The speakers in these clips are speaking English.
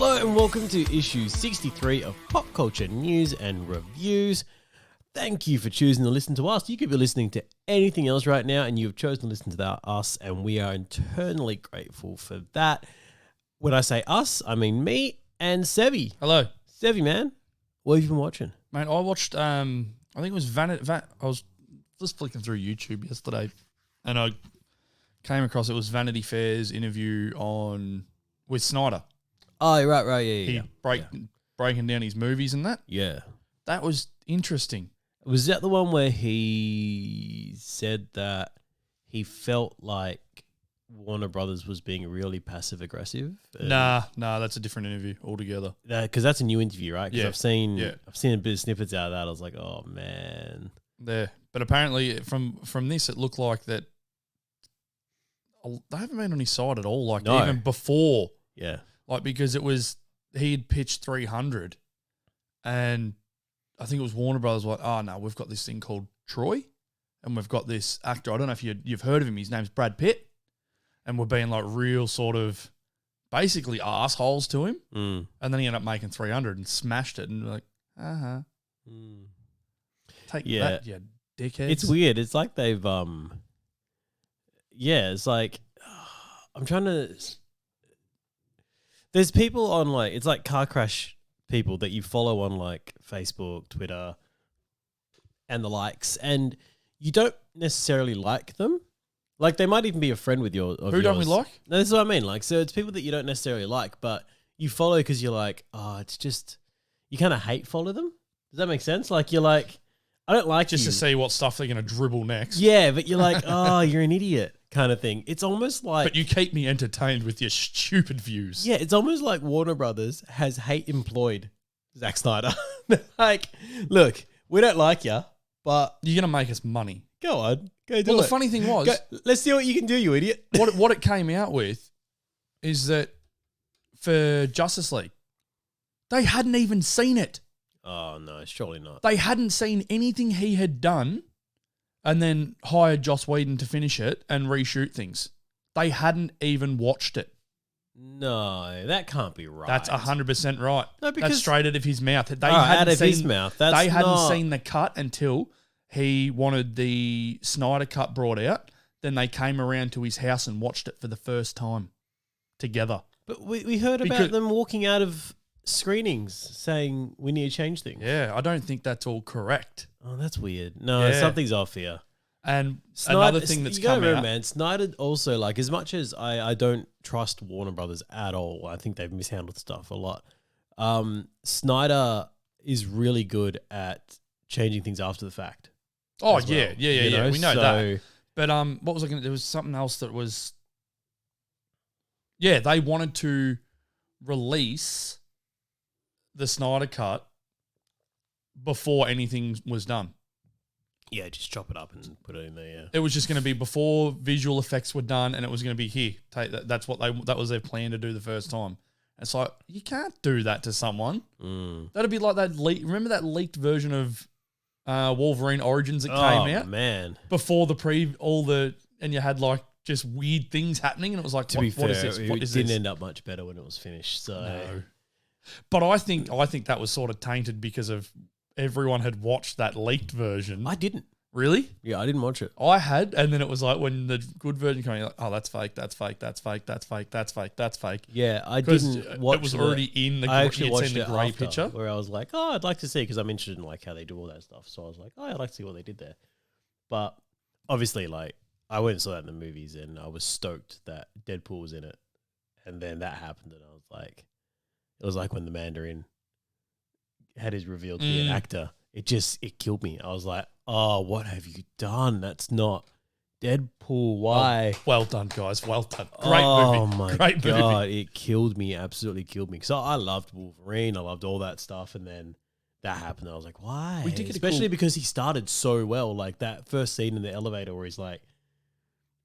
Hello and welcome to issue 63 of Pop Culture News and Reviews. Thank you for choosing to listen to us. You could be listening to anything else right now and you've chosen to listen to us, and we are eternally grateful for that. When I say us, I mean me and Sevi. Hello. Sevi, man, what have you been watching? Mate, I watched, I think it was I was just flicking through YouTube yesterday and I came across, it was Vanity Fair's interview with Snyder. Oh, right, yeah. Breaking down his movies and that. Yeah. That was interesting. Was that the one where he said that he felt like Warner Brothers was being really passive aggressive? Nah, that's a different interview altogether. Because that's a new interview, right? Because Yeah. I've seen a bit of snippets out of that. I was like, oh man. There, but apparently from this, it looked like that they haven't been on his side at all. Like No. even before, Yeah. like because he had pitched 300, and I think it was Warner Brothers like, oh no, we've got this thing called Troy, and we've got this actor. I don't know if you've heard of him. His name's Brad Pitt, and we're being like real sort of basically assholes to him. Mm. And then he ended up making 300 and smashed it, and we're like, take that, you dickheads. It's weird. It's like they've it's like I'm trying to. There's people on like, it's like car crash people that you follow on like Facebook, Twitter, and the likes, and you don't necessarily like them. Like they might even be a friend with yours. Who don't we like? No, that's what I mean. Like, so it's people that you don't necessarily like, but you follow because you're like, oh, it's just, you kind of hate follow them. Does that make sense? Like you're like, I don't like Just you. to see what stuff they're going to dribble next. Yeah, but you're like, oh, you're an idiot kind of thing. It's almost like... But you keep me entertained with your stupid views. Yeah, it's almost like Warner Brothers has hate employed Zack Snyder. Like, look, we don't like you, but... You're going to make us money. Go on. Go do it. Well, the funny thing was... Let's see what you can do, you idiot. what it came out with is that for Justice League, they hadn't even seen it. Oh, no, surely not. They hadn't seen anything he had done and then hired Joss Whedon to finish it and reshoot things. They hadn't even watched it. No, that can't be right. That's 100% right. No, because that's straight out of his mouth. They out of his mouth. They hadn't seen the cut until he wanted the Snyder cut brought out. Then they came around to his house and watched it for the first time together. But we heard about them walking out of screenings saying we need to change things. Yeah, I don't think that's all correct. Oh, that's weird. No, something's off here. And Snyder, another thing that's come out, man, Snyder also, like, as much as I don't trust Warner Brothers at all, I think they've mishandled stuff a lot. Snyder is really good at changing things after the fact. Oh yeah, well, yeah. We know that. But what was I going to? There was something else that was. Yeah, they wanted to release the Snyder cut before anything was done. Yeah, just chop it up and put it in there. Yeah, it was just going to be before visual effects were done, and it was going to be here. Take that. That was their plan to do the first time. It's like you can't do that to someone. That'd be like that. Remember that leaked version of Wolverine Origins that came out? Man, before and you had like just weird things happening, and it was like, to be fair, what is this? It didn't end up much better when it was finished. So, no. But I think that was sort of tainted because of everyone had watched that leaked version. I didn't. Really? Yeah, I didn't watch it. I had, and then it was like when the good version came out, like, oh, that's fake, that's fake, that's fake, that's fake, that's fake, that's fake. Yeah, I didn't watch it. It was already in the. I actually watched the it grey after, picture, where I was like, oh, I'd like to see, because I'm interested in like how they do all that stuff. So I was like, oh, I'd like to see what they did there. But obviously, like, I went and saw that in the movies, and I was stoked that Deadpool was in it, and then that happened, and I was like, it was like when the Mandarin had his reveal to be an actor. It killed me. I was like, oh, what have you done? That's not Deadpool. Why? Well done, guys. Well done. Great movie. Oh my Great God. movie. It killed me. Absolutely killed me. Because I loved Wolverine. I loved all that stuff. And then that happened. I was like, why? We did get Especially because he started so well. Like that first scene in the elevator where he's like,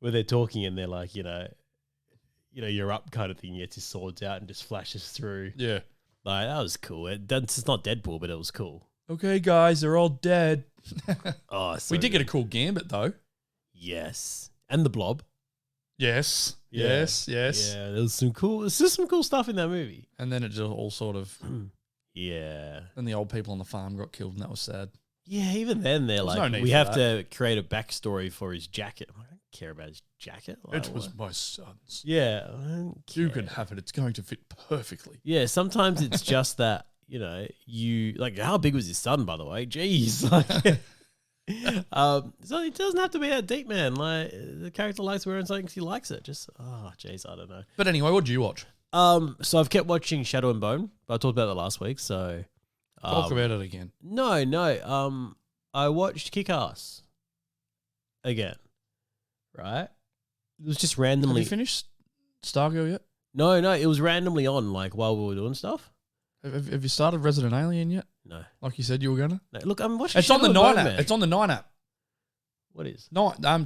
where they're talking and they're like, you know, you're up kind of thing. He gets his swords out and just flashes through. Yeah. Like, that was cool. It's not Deadpool, but it was cool. Okay, guys, they're all dead. Oh, so we did get a cool Gambit, though. Yes. And the Blob. Yes. Yeah. Yes. Yes. Yeah, there's some cool stuff in that movie. And then it just all sort of. Yeah. And the old people on the farm got killed, and that was sad. Yeah, even then they're There's like, no need we for have that. to create a backstory for his jacket. I don't care about his jacket. Like, It was what? my son's. Yeah, I don't You care. can have it. It's going to fit perfectly. Yeah, sometimes it's just that, you like, how big was his son, by the way? Jeez. Like, so it doesn't have to be that deep, man. Like, the character likes wearing something 'cause he likes it. Just, jeez, I don't know. But anyway, what did you watch? So I've kept watching Shadow and Bone, but I talked about that last week, so. Talk about it again. No. I watched Kick-Ass again, right? It was just Have randomly. you finished Stargirl yet? No, it was randomly on, like, while we were doing stuff. Have you started Resident Alien yet? No. Like you said you were gonna. No, look, I'm watching. It's on Shadow the and 9 Bone, app. man. It's on the 9 app. What is?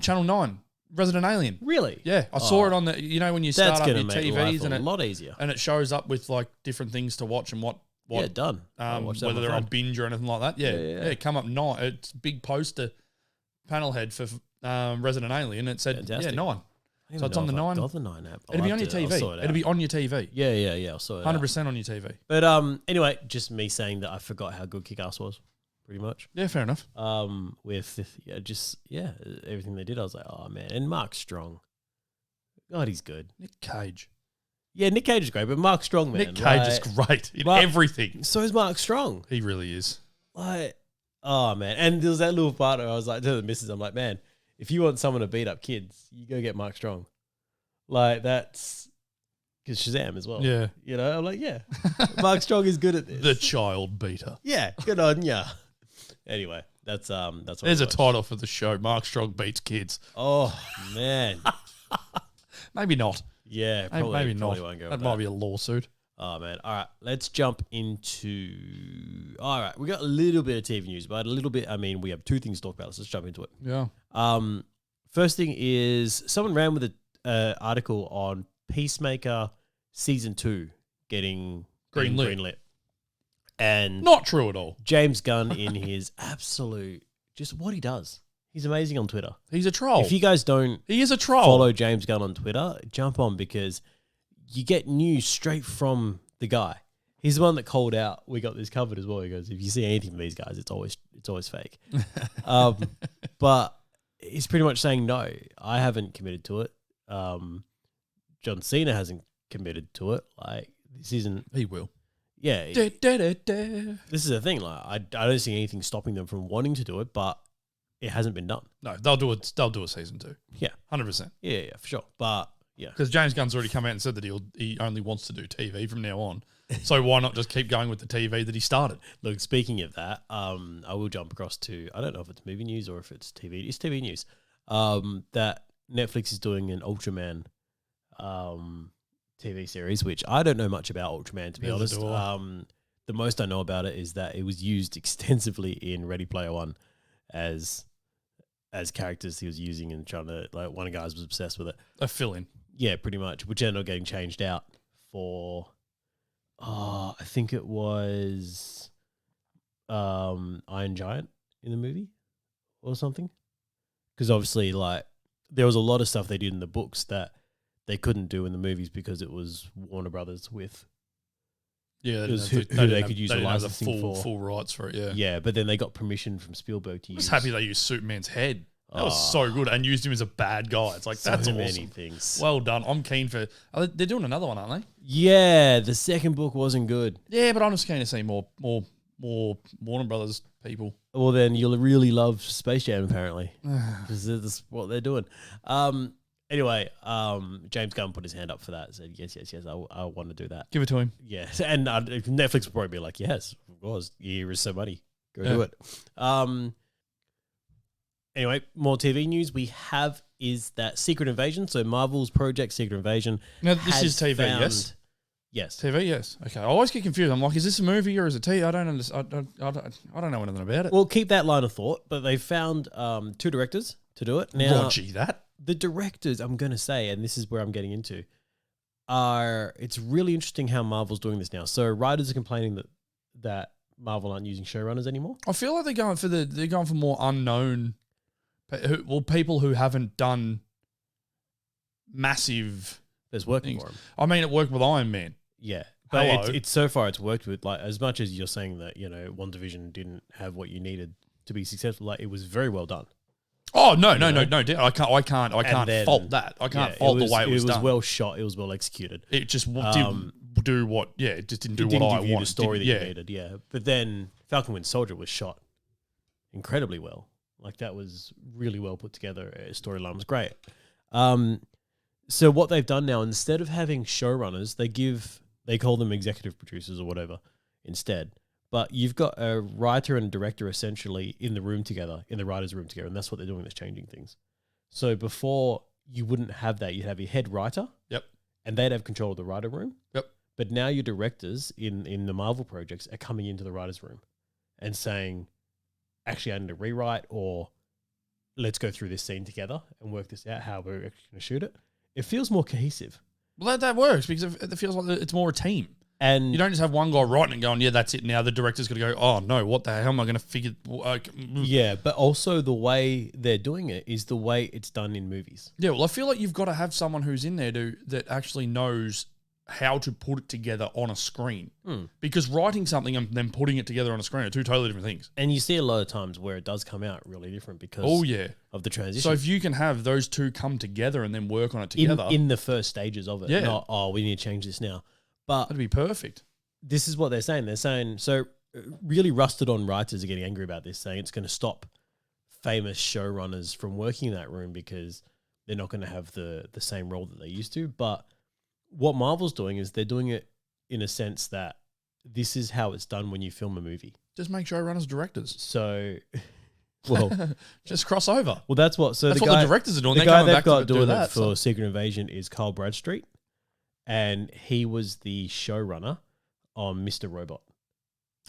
Channel 9. Resident Alien. Really? Yeah, I saw it on the. You know when you start That's up gonna your make life TVs a lot easier. and it shows up with like different things to watch and what Yeah, done. I'll watch that whether with they're my on friend. binge or anything like that. Yeah, Yeah. come up 9. It's big poster panel head for Resident Alien. It said Fantastic. 9. I don't So even it's on know the if I've 9. got the 9 app. It'll be on your I'll TV. sort it It'll out. be on your TV. Yeah. I'll sort it out. 100% on your TV. But anyway, just me saying that I forgot how good Kick-Ass was, pretty much. Yeah, fair enough. With everything they did, I was like, oh man, and Mark Strong, God, he's good. Nick Cage. Yeah, Nick Cage is great, but Mark Strong, man, Nick Cage is great in everything. So is Mark Strong. He really is. Like, oh man, and there was that little part where I was like to the missus, I'm like, man, if you want someone to beat up kids, you go get Mark Strong. Like that's because Shazam as well. Yeah. I'm like, yeah, Mark Strong is good at this. The child beater. Yeah, good on ya. Anyway, that's what There's I a watched. title for the show. Mark Strong beats kids. Oh man, Maybe not. yeah, probably, Maybe probably not. won't go That with might be a lawsuit. Oh man! All right, let's jump into. All right, we got a little bit of TV news, but a little bit. I mean, we have two things to talk about. Let's jump into it. Yeah. First thing is someone ran with an article on Peacemaker season 2 getting greenlit, and Not true at all. James Gunn in his absolute just what he does. He's amazing on Twitter. He's a troll. If you guys don't He is a troll. follow James Gunn on Twitter, jump on because you get news straight from the guy. He's the one that called out. We got this covered as well. He goes, if you see anything from these guys, it's always fake. But he's pretty much saying no. I haven't committed to it. John Cena hasn't committed to it. Like this isn't. He will. Yeah. Da, da, da, da. This is the thing. Like I don't see anything stopping them from wanting to do it, but it hasn't been done. No, they'll do it. They'll do a season 2. Yeah. 100%. Yeah, for sure. But yeah. Because James Gunn's already come out and said that he only wants to do TV from now on. So why not just keep going with the TV that he started? Look, speaking of that, I will jump across to, I don't know if it's movie news or if it's TV. It's TV news. That Netflix is doing an Ultraman TV series, which I don't know much about Ultraman, to be honest. The most I know about it is that it was used extensively in Ready Player One as characters he was using and trying to, like, one of the guys was obsessed with it. A fill-in. Yeah, pretty much, which ended up getting changed out for, I think it was Iron Giant in the movie or something. Because obviously, like, there was a lot of stuff they did in the books that they couldn't do in the movies because it was Warner Brothers with. Yeah, It was who they could use the licensing for. full rights for it. Yeah, Yeah, but then they got permission from Spielberg to I use. was happy they used Superman's head. That was so good, and used him as a bad guy. It's like so that's many awesome. things. Well done. I'm keen for. They're doing another one, aren't they? Yeah, the second book wasn't good. Yeah, but I'm just keen to see more Warner Brothers people. Well, then you'll really love Space Jam, apparently, because that's what they're doing. Anyway, James Gunn put his hand up for that. Said yes, I want to do that. Give it to him. Yes, and Netflix will probably be like, yes, of course, here is some money, go do it. Anyway, more TV news we have is that Secret Invasion. So Marvel's Project Secret Invasion. Now this has is TV, found- yes. Yes. TV, yes. Okay, I always get confused. I'm like, is this a movie or is it TV? I don't understand. I don't know anything about it. Well, keep that line of thought. But they found 2 directors to do it. Now, Roger that. the directors, I'm going to say, and this is where I'm getting into, it's really interesting how Marvel's doing this now. So writers are complaining that Marvel aren't using showrunners anymore. I feel like they're going for more unknown, people who haven't done massive. There's working things. for him. I mean, it worked with Iron Man. Yeah. But Hello. it's so far it's worked with, like, as much as you're saying that, WandaVision didn't have what you needed to be successful, like, it was very well done. Oh no! I can't fault that. I can't fault the way it was done. It was well shot. It was well executed. It just didn't do what. Yeah, it just didn't do what I wanted. The story that you needed. Yeah, but then Falcon Winter Soldier was shot incredibly well. Like, that was really well put together. Storyline was great. So what they've done now, instead of having showrunners, they call them executive producers or whatever instead. But you've got a writer and director essentially in the room together, in the writer's room together, and that's what they're doing that's changing things. So before, you wouldn't have that. You'd have your head writer. Yep. And they'd have control of the writer room. Yep. But now your directors in the Marvel projects are coming into the writer's room and saying, actually, I need to rewrite, or let's go through this scene together and work this out, how we're actually going to shoot it. It feels more cohesive. Well, that works because it feels like it's more a team. And you don't just have one guy writing and going, yeah, that's it now. The director's going to go, oh, no, what the hell am I going to figure? Yeah, but also the way they're doing it is the way it's done in movies. Yeah, well, I feel like you've got to have someone who's in there that actually knows how to put it together on a screen. Because writing something and then putting it together on a screen are two totally different things. And you see a lot of times where it does come out really different because of the transition. So if you can have those two come together and then work on it together. In the first stages of it. Yeah. Not, we need to change this now. But that'd be perfect. This is what they're saying. They're saying, so really rusted on writers are getting angry about this, saying it's going to stop famous showrunners from working in that room because they're not going to have the same role that they used to. But what Marvel's doing is they're doing it in a sense that this is how it's done when you film a movie. Just make showrunners directors. So, well, just cross over. Well, that's what. So that's the what the directors are doing. The guy they've got doing that for Secret Invasion is Carl Bradstreet, and he was the showrunner on Mr. Robot.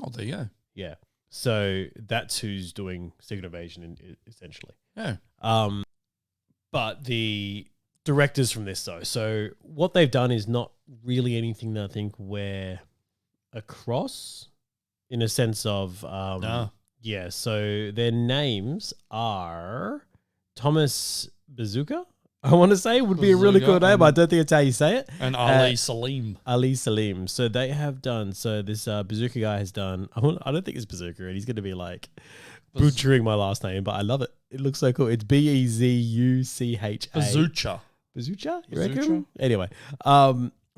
Oh, there you go. Yeah. So that's who's doing Secret Invasion essentially. Yeah. But the directors from this though, so what they've done is not really anything that I think we're across in a sense of yeah, so their names are Thomas Bazooka, I want to say would be a really cool name. I don't think it's how you say it. And Ali Salim. Ali Salim. So they have done, so this Bazooka guy has done, I don't think it's Bazooka, and he's going to be like butchering my last name, but I love it. It looks so cool. It's Bezucha. Bazoocha. Bazoocha? You reckon? Anyway,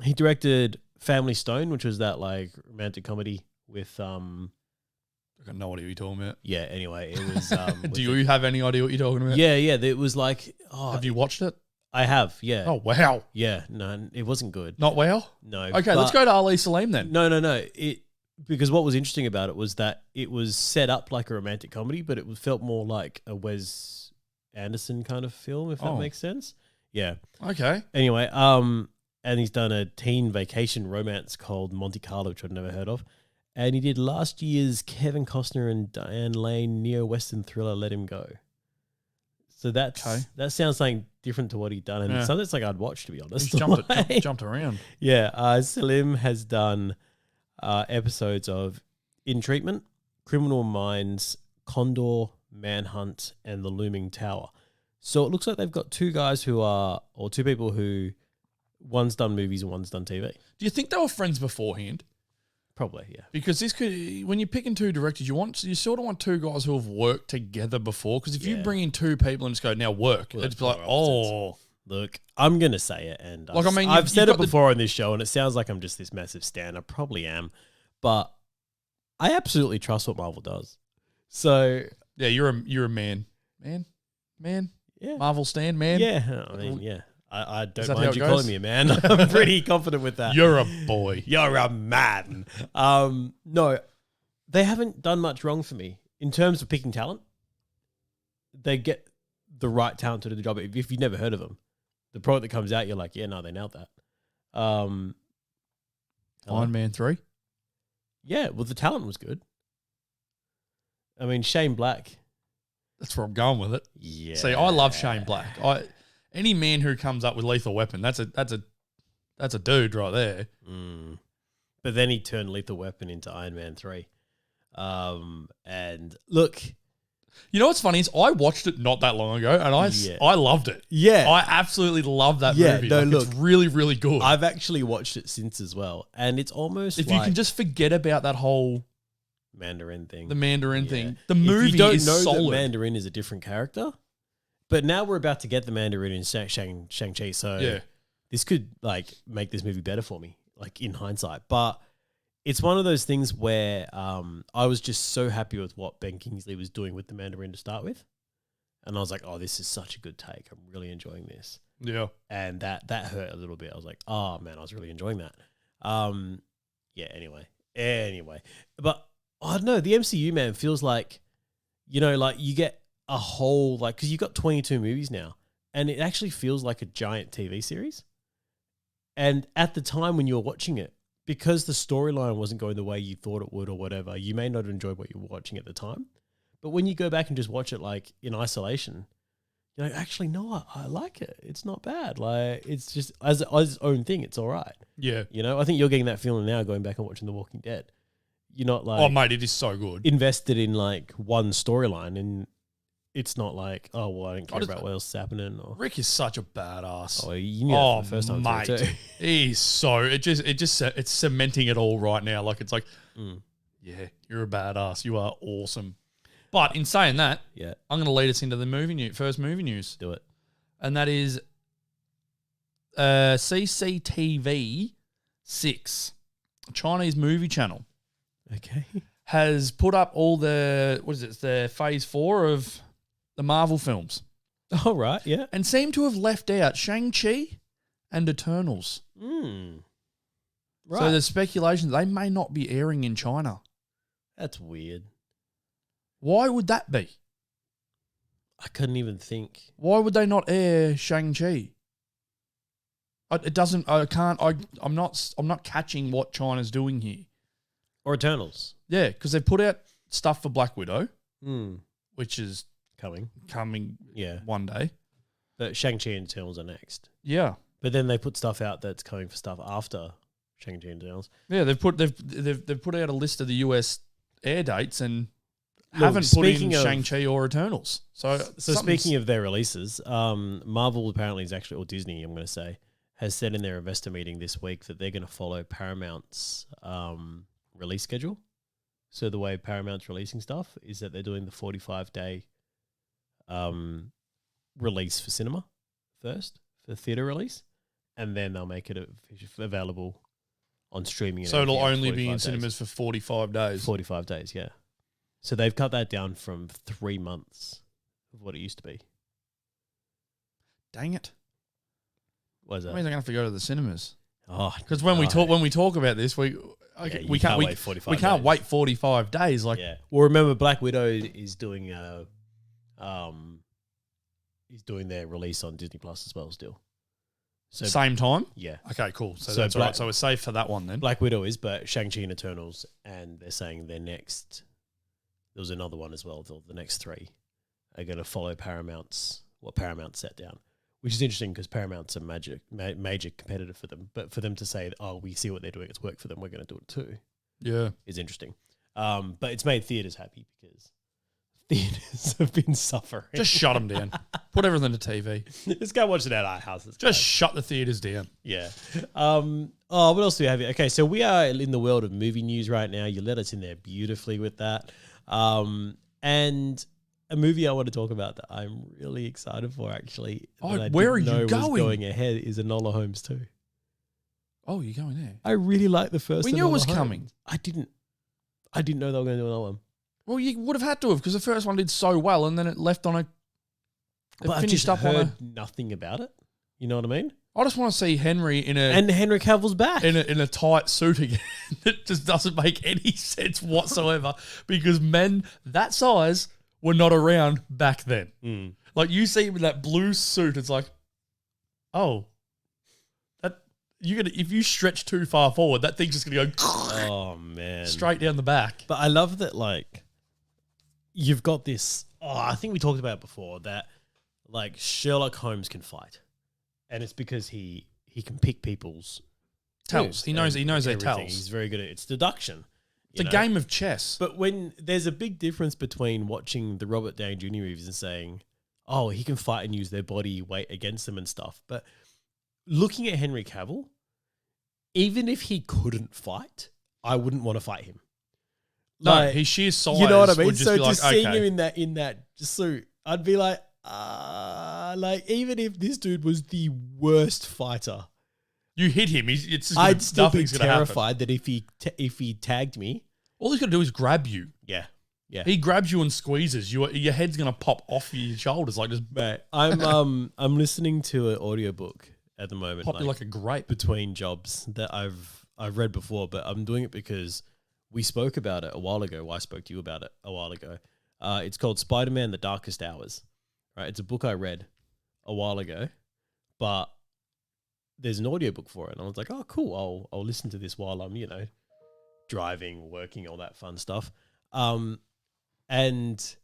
he directed Family Stone, which was that like romantic comedy with I got no idea what you're talking about. Yeah, anyway, it was Do you have any idea what you're talking about? Yeah, it was like have you watched it? I have, yeah. Oh wow. Yeah, no, it wasn't good. Not well? No. Okay, let's go to Ali Salim then. No. Because what was interesting about it was that it was set up like a romantic comedy, but it felt more like a Wes Anderson kind of film, if that makes sense. Yeah. Okay. Anyway, and he's done a teen vacation romance called Monte Carlo, which I'd never heard of. And he did last year's Kevin Costner and Diane Lane neo-Western thriller Let Him Go. So that sounds something different to what he'd done. And something like I'd watch, to be honest. He's jumped around. Yeah. Salim has done episodes of In Treatment, Criminal Minds, Condor, Manhunt, and The Looming Tower. So it looks like they've got two people who one's done movies and one's done TV. Do you think they were friends beforehand? Probably, yeah. Because this could, when you're picking two directors, you sort of want two guys who have worked together before. Because if you bring in two people and just go, now work, it's like, look, I'm gonna say it, and like, I've said it before on this show, and it sounds like I'm just this massive stan. I probably am, but I absolutely trust what Marvel does. So yeah, you're a man. Yeah, Marvel stan, man. Yeah, I mean, yeah. I don't mind you calling me a man. I'm pretty confident with that. You're a boy. You're a man. No, they haven't done much wrong for me in terms of picking talent. They get the right talent to do the job. If you've never heard of them, the product that comes out, you're like, yeah, no, they nailed that. Iron Man 3? Yeah, well, the talent was good. I mean, Shane Black. That's where I'm going with it. Yeah. See, I love Shane Black. Any man who comes up with Lethal Weapon, that's a dude right there. Mm. But then he turned Lethal Weapon into Iron Man 3. And look, You know what's funny is I watched it not that long ago, and I loved it. Yeah. I absolutely love that movie. No, Like, look, it's really, really good. I've actually watched it since as well, and it's almost if like you can just forget about that whole Mandarin thing. the Mandarin thing, the If movie you don't is know solid. that Mandarin is a different character, but now we're about to get the Mandarin in Shang-Chi, so Yeah. this could like make this movie better for me, like in hindsight. But it's one of those things where I was just so happy with what Ben Kingsley was doing with the Mandarin to start with. And I was like, oh, this is such a good take. I'm really enjoying this. Yeah. And that hurt a little bit. I was like, oh, man, I was really enjoying that. Anyway. But I don't know. The MCU, man, feels like, like you get a whole, like, because you've got 22 movies now. And it actually feels like a giant TV series. And at the time when you were watching it, because the storyline wasn't going the way you thought it would or whatever, you may not enjoy what you were watching at the time. But when you go back and just watch it like in isolation, you're like, actually, no, I like it. It's not bad. Like, it's just as its own thing, it's all right. Yeah. I think you're getting that feeling now going back and watching The Walking Dead. You're not like, Oh, mate, it is so good. invested in like one storyline, and it's not like, oh, well, I don't care about what else is happening. Or, Rick is such a badass. oh, you knew that for the first time mate, too. he's so it's cementing it all right now. Like it's like, yeah, you're a badass. You are awesome. But in saying that, Yeah, I'm going to lead us into the first movie news, do it. and that is CCTV 6, a Chinese movie channel, Okay. has put up all the the phase 4 of the Marvel films, All right. Yeah. and seem to have left out Shang-Chi and Eternals. Right. So there's speculation they may not be airing in China. That's weird. Why would that be? I couldn't even think. Why would they not air Shang-Chi? It doesn't. I can't. I'm not catching what China's doing here. Or Eternals. Yeah, because they've put out stuff for Black Widow, which is Coming. Yeah. one day. But Shang-Chi and Eternals are next. Yeah, But then they put stuff out that's coming for stuff after Shang-Chi and Eternals. yeah. They've put out a list of the US air dates and Look, haven't put in speaking of- Shang-Chi or Eternals. So speaking of their releases, Marvel apparently is actually, or Disney, I'm going to say, has said in their investor meeting this week that they're going to follow Paramount's release schedule. So the way Paramount's releasing stuff is that they're doing the 45-day release for cinema first, for theater release, and then they'll make it available on streaming. And so it'll everything only after be in 45 days. cinemas for 45 days. 45 days, yeah. So they've cut that down from 3 months of what it used to be. Dang it! What is that? That means I'm gonna have to go to the cinemas. Oh, Because when we talk about this, we can't wait 45 we can't days. wait 45 days. Like Yeah. Well, remember, Black Widow is doing their release on Disney Plus as well still. So same time. yeah, Okay, cool. So, So that's all right. Black- So we're safe for that one then. Black Widow is, but Shang-Chi and Eternals, and they're saying their next. There was another one as well. The next 3 are going to follow what Paramount set down, which is interesting because Paramount's a major competitor for them. But for them to say, "Oh, we see what they're doing; it's worked for them. We're going to do it too," Yeah. is interesting. But it's made theaters happy because theaters have been suffering. Just shut them down. Put everything to TV. Just go watch it at our houses. Just shut the theaters down. Yeah. Oh, what else do we have here? Okay, so we are in the world of movie news right now. You led us in there beautifully with that. And a movie I want to talk about that I'm really excited for, actually. Oh, that I where didn't are you know was going? going ahead is Enola Holmes too. Oh, you're going there. I really like the first. We knew it Enola was Holmes. coming. I didn't know they were going to do another one. Well, you would have had to have because the first one did so well, and then it left on a. It But I've finished just up on heard a. nothing about it. You know what I mean? I just want to see Henry in a And Henry Cavill's back. in a tight suit again. It just doesn't make any sense whatsoever because men that size were not around back then. Like you see him in that blue suit, it's like, oh, that if you stretch too far forward, that thing's just gonna go Oh man, straight down the back. But I love that, like, you've got this. Oh, I think we talked about it before that, like, Sherlock Holmes can fight, and it's because he can pick people's Tells. He knows and their everything. tells. He's very good at it's deduction, It's a game of chess. But when there's a big difference between watching the Robert Downey Jr. movies and saying, oh, he can fight and use their body weight against them and stuff. But looking at Henry Cavill, even if he couldn't fight, I wouldn't want to fight him. No, his sheer size. You know what I mean? Just So be just like, seeing okay. him in that suit, I'd be like, even if this dude was the worst fighter, You hit him. It's just I'd still be nothing's gonna happen. terrified that if he tagged me, All he's got to do is grab you. yeah. He grabs you and squeezes. Your head's going to pop off your shoulders like just Mate, I'm listening to an audiobook at the moment, pop you like a grape. between jobs that I've read before, but I'm doing it because we spoke about it a while ago. Well, I spoke to you about it a while ago. It's called Spider-Man: The Darkest Hours. Right, it's a book I read a while ago, but there's an audiobook for it, and I was like, oh, cool. I'll listen to this while I'm driving, working, all that fun stuff. And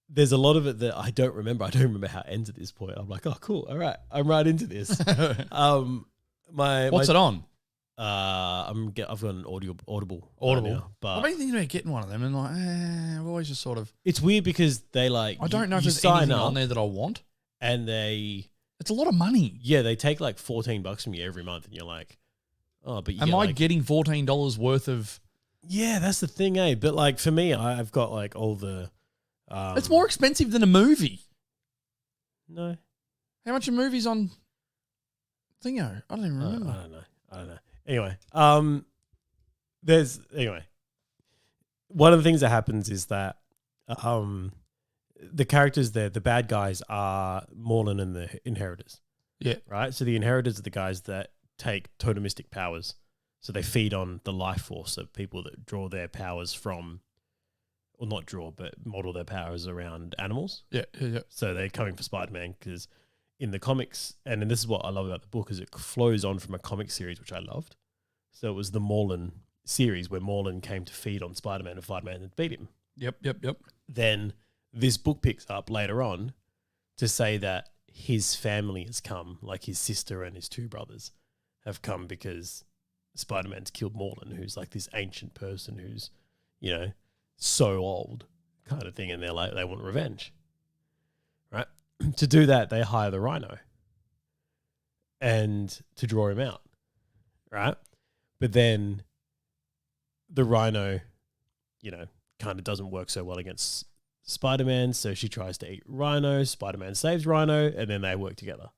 there's a lot of it that I don't remember. I don't remember how it ends at this point. I'm like, oh, cool. All right, I'm right into this. What's it on? I've got an Audible. Now, but I've been thinking about getting one of them, and like, I've always just sort of. it's weird because they I don't know if you there's sign anything up on there that I want. and it's a lot of money. Yeah, they take like $14 from you every month, and you're like, oh, but you Am get I getting $14 worth of? Yeah, that's the thing, eh? But like for me, I've got like all the. It's more expensive than a movie. No. How much are movies on Thingo? I don't even remember. I don't know. Anyway, one of the things that happens is that the characters there, the bad guys are Morlun and the Inheritors. Yeah. Right? So the Inheritors are the guys that take totemistic powers. So they feed on the life force of people that draw their powers from, or not draw, but model their powers around animals. Yeah. So they're coming for Spider-Man because in the comics, and this is what I love about the book, is it flows on from a comic series, which I loved. So it was the Morlun series where Morlun came to feed on Spider-Man and Spider-Man had beat him. Yep. Then this book picks up later on to say that his family has come, like his sister and his two brothers have come because Spider-Man's killed Morlun, who's like this ancient person who's, so old kind of thing. And they're like, they want revenge, right? To do that, they hire the Rhino and to draw him out, right? But then the Rhino, kind of doesn't work so well against Spider-Man. So she tries to eat Rhino. Spider-Man saves Rhino, and then they work together,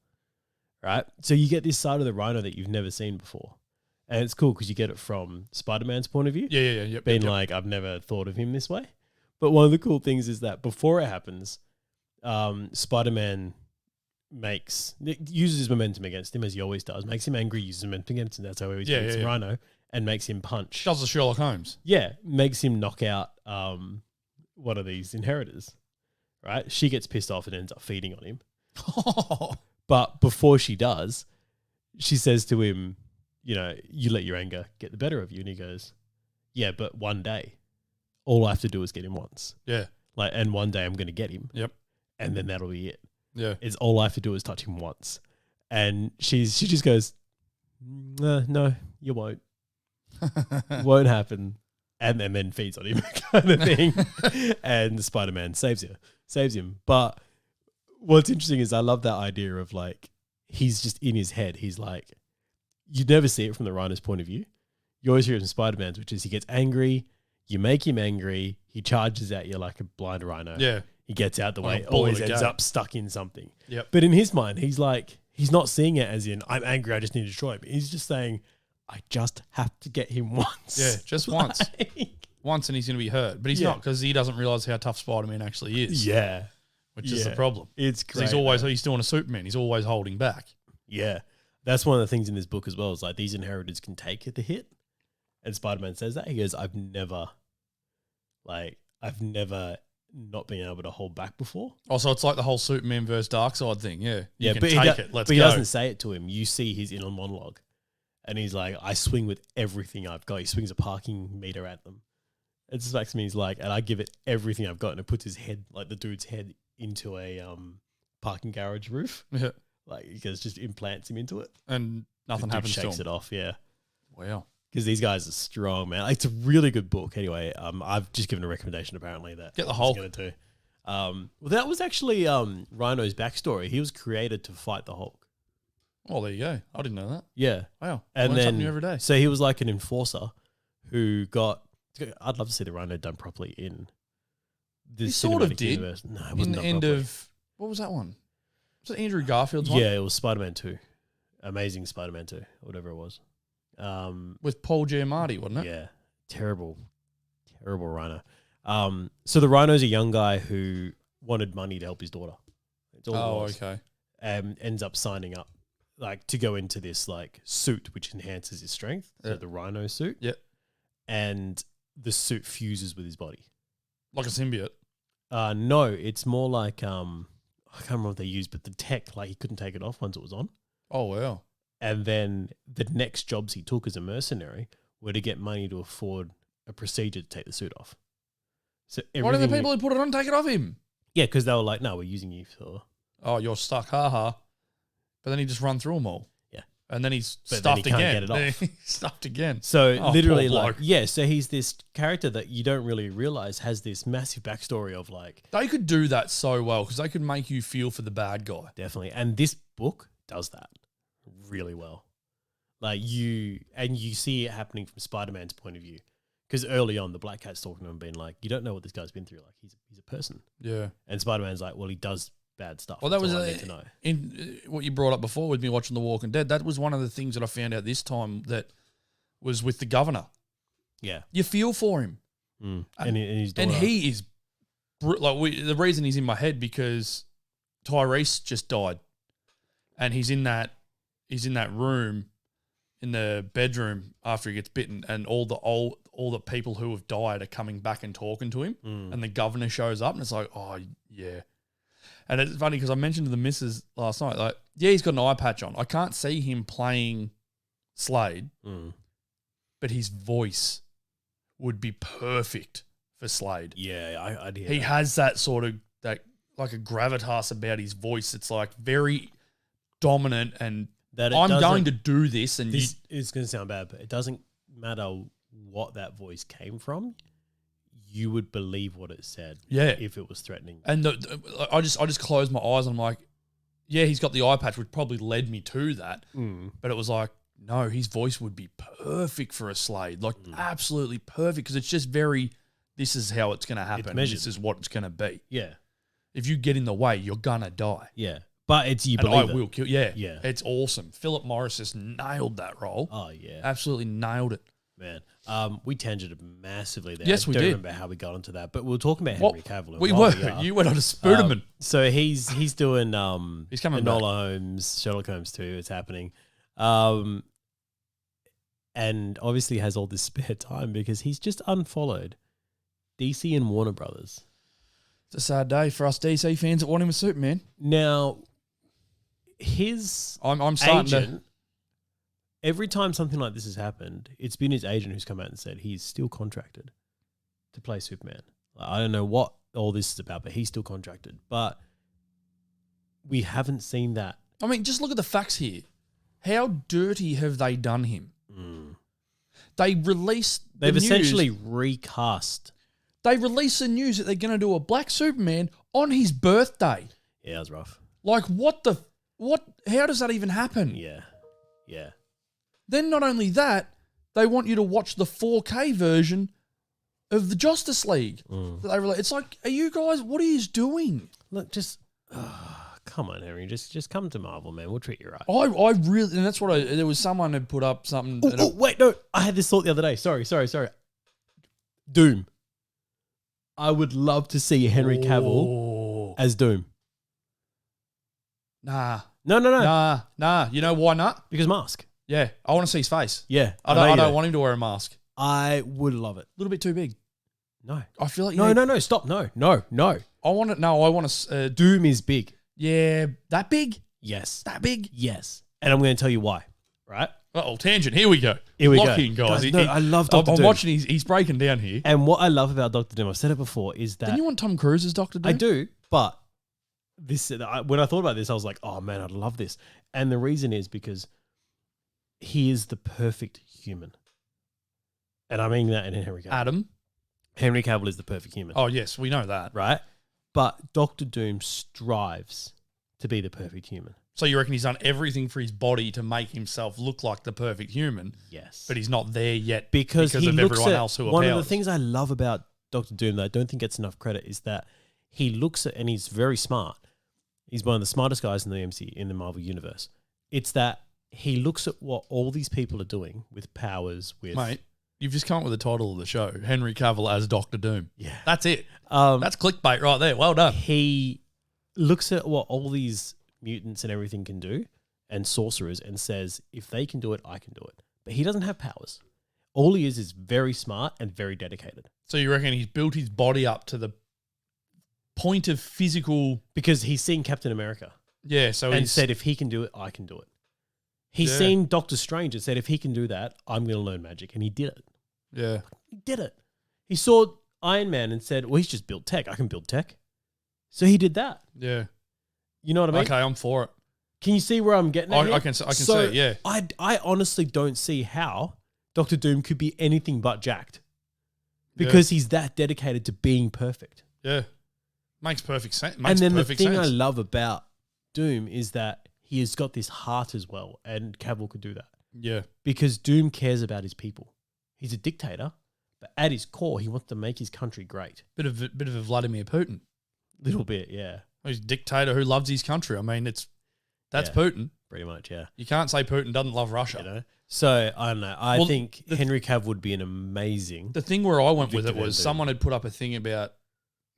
right? So you get this side of the Rhino that you've never seen before. And it's cool because you get it from Spider-Man's point of view. Yeah. Being like, I've never thought of him this way. But one of the cool things is that before it happens, Spider-Man uses his momentum against him, as he always does, makes him angry, uses momentum against him. That's how he always beats Rhino, and makes him punch. Does the Sherlock Holmes. Yeah, makes him knock out one of these Inheritors, right? She gets pissed off and ends up feeding on him. But before she does, she says to him, you let your anger get the better of you. And he goes, yeah, but one day, all I have to do is get him once. Yeah. And one day I'm going to get him. Yep. And then that'll be it. Yeah. It's all I have to do is touch him once. And she just goes, no, you won't. Won't happen. And then feeds on him kind of thing. And Spider-Man saves him. But what's interesting is I love that idea of like, he's just in his head. He's like, you never see it from the Rhino's point of view. You always hear it from Spider-Man's, which is he gets angry, you make him angry, he charges at you like a blind rhino. Yeah. He gets out the Like way, a bull always at a ends game. up stuck in something. Yep. But in his mind, he's like, he's not seeing it as in, I'm angry, I just need to destroy him. He's just saying, I just have to get him once. Yeah, just once. Once and he's going to be hurt. But he's not, because he doesn't realise how tough Spider-Man actually is. Yeah. Which is the problem. It's great. He's doing a Superman. He's always holding back. Yeah. That's one of the things in this book as well, is like these Inheritors can take the hit. And Spider-Man says that. He goes, I've never not been able to hold back before. Oh, so it's like the whole Superman versus Darkseid thing. Yeah. You can but take it. Let's go. He doesn't say it to him. You see his inner monologue. And he's like, I swing with everything I've got. He swings a parking meter at them. It just makes me, he's like, and I give it everything I've got. And it puts his head, like the dude's head, into a parking garage roof. Yeah. Like, he goes, just implants him into it. And nothing happens to him. Shakes it off, yeah. Wow. because these guys are strong, man. It's a really good book. Anyway, I've just given a recommendation apparently that Get the I was Hulk. gonna do. Well, that was actually Rhino's backstory. He was created to fight the Hulk. Oh, there you go. I didn't know that. Yeah, Wow. and Learn then something new every day. so he was like an enforcer who got. I'd love to see the Rhino done properly in this He sort of cinematic did. universe. No, it In wasn't the done end properly. of, what was that one? Was it Andrew Garfield's one? Yeah, it was Spider-Man 2. Amazing Spider-Man 2, or whatever it was. With Paul Giamatti, wasn't it? Yeah, terrible Rhino. So the Rhino's a young guy who wanted money to help his daughter. It's all it was. Okay. Ends up signing up, like, to go into this like suit which enhances his strength. So Yeah. the Rhino suit. Yep. And the suit fuses with his body. Like a symbiote. No, it's more like I can't remember what they used, but the tech, like, he couldn't take it off once it was on. Oh, wow. And then the next jobs he took as a mercenary were to get money to afford a procedure to take the suit off. So Why do the everything people who put it on take it off him? yeah, because they were like, no, we're using you for Oh, you're stuck, haha. But then he just run through them all. Yeah. And then he's But then he stuffed can't again. get it off. He's stuffed again. So Oh, literally, poor like, bloke. yeah, so he's this character that you don't really realize has this massive backstory of, like, They could do that so well because they could make you feel for the bad guy. definitely. And this book does that really well. Like, you see it happening from Spider-Man's point of view. Because early on, the Black Cat's talking to him, being like, you don't know what this guy's been through. Like, he's a person. Yeah. And Spider-Man's like, well, he does bad stuff. Well, that That's was all I need to know. in what you brought up before with me watching The Walking Dead. That was one of the things that I found out this time that was with the governor. Yeah. You feel for him. And his daughter. And he is the reason he's in my head because Tyrese just died, and he's in that room in the bedroom after he gets bitten, and all the people who have died are coming back and talking to him, and the governor shows up, and it's like, oh yeah. And it's funny because I mentioned to the missus last night, like, yeah, he's got an eye patch on. I can't see him playing Slade, but his voice would be perfect for Slade. Yeah, I'd hear He that. has that sort of, that like a gravitas about his voice. It's like very dominant, and That it I'm doesn't- going to do this. And This is going to sound bad, but it doesn't matter what that voice came from. You would believe what it said, Yeah. if it was threatening. and I just closed my eyes and I'm like, yeah, he's got the eye patch, which probably led me to that. But it was like, no, his voice would be perfect for a Slade, like absolutely perfect, because it's just very, this is how it's going to happen. measured. This is what it's going to be. Yeah, If you get in the way, you're going to die. yeah, but it's you And believe I it. will kill. Yeah. Yeah. It's awesome. Philip Morris just nailed that role. Oh yeah, Absolutely nailed it. man. We tangented massively there. Yes, I we don't did. remember how we got onto that, but we were talking about What- Henry Cavill. and We while were. are, You went on a Spooderman. so he's doing He's coming Enola back. Holmes, Sherlock Holmes 2. It's happening, and obviously has all this spare time because he's just unfollowed DC and Warner Brothers. It's a sad day for us DC fans that want him a Superman. Now, his I'm starting agent, every time something like this has happened, it's been his agent who's come out and said he's still contracted to play Superman. I don't know what all this is about, but he's still contracted. But we haven't seen that. I mean, just look at the facts here. How dirty have they done him? They released the They've news- essentially recast. They released the news that they're going to do a black Superman on his birthday. Yeah, it was rough. Like, what? How does that even happen? Yeah. Yeah. Then not only that, they want you to watch the 4K version of the Justice League. That they it's like, are you guys, what are you doing? Look, just come on, Henry. Just come to Marvel, man. We'll treat you right. I really, and that's what there was someone who put up something. Oh, wait, no. I had this thought the other day. Sorry. Doom. I would love to see Henry Cavill as Doom. Nah. No. Nah. You know why not? Because mask. Yeah, I want to see his face. Yeah. I know you don't do. want him to wear a mask. I would love it. A little bit too big. No. I feel like No. Stop. No. I want it. No, I want to. Doom is big. Yeah, that big. Yes. That big. Yes. And I'm going to tell you why. Right? Oh, tangent. Here we go. Here we Lock go. in, guys. No, I love Dr. I'm Doom. watching. He's breaking down here. And what I love about Dr. Doom, I've said it before, is that Didn't you want Tom Cruise as Dr. Doom? I do, but when I thought about this, I was like, oh man, I'd love this. And the reason is because he is the perfect human. And I mean that in Henry Cavill. Adam. Henry Cavill is the perfect human. Oh, yes, we know that. Right? But Doctor Doom strives to be the perfect human. So you reckon he's done everything for his body to make himself look like the perfect human? Yes. But he's not there yet because he of looks everyone at, else who are one powers. of the things I love about Doctor Doom that I don't think gets enough credit is that he looks at, and he's very smart. He's one of the smartest guys in the in the Marvel Universe. It's that he looks at what all these people are doing with powers, with... Mate, you've just come up with the title of the show, Henry Cavill as Doctor Doom. Yeah. That's it. That's clickbait right there. Well done. He looks at what all these mutants and everything can do, and sorcerers, and says, if they can do it, I can do it. But he doesn't have powers. All he is very smart and very dedicated. So you reckon he's built his body up to the point of physical... Because he's seen Captain America. Yeah, so and said, if he can do it, I can do it. He's seen Doctor Strange and said, if he can do that, I'm going to learn magic. And he did it. Yeah. He did it. He saw Iron Man and said, well, he's just built tech. I can build tech. So he did that. Yeah. You know what I mean? Okay, I'm for it. Can you see where I'm getting at? I can see it, yeah. I honestly don't see how Doctor Doom could be anything but jacked. Because he's that dedicated to being perfect. Yeah. Makes perfect sense. And then the thing I love about Doom is that he has got this heart as well, and Cavill could do that. Yeah. Because Doom cares about his people. He's a dictator, but at his core, he wants to make his country great. Bit of a Vladimir Putin. Little bit, yeah. He's a dictator who loves his country. I mean, that's Putin. Pretty much, yeah. You can't say Putin doesn't love Russia. You know? So, I don't know. I think Henry Cavill would be an amazing... The thing where I went with it was Doom. someone had put up a thing about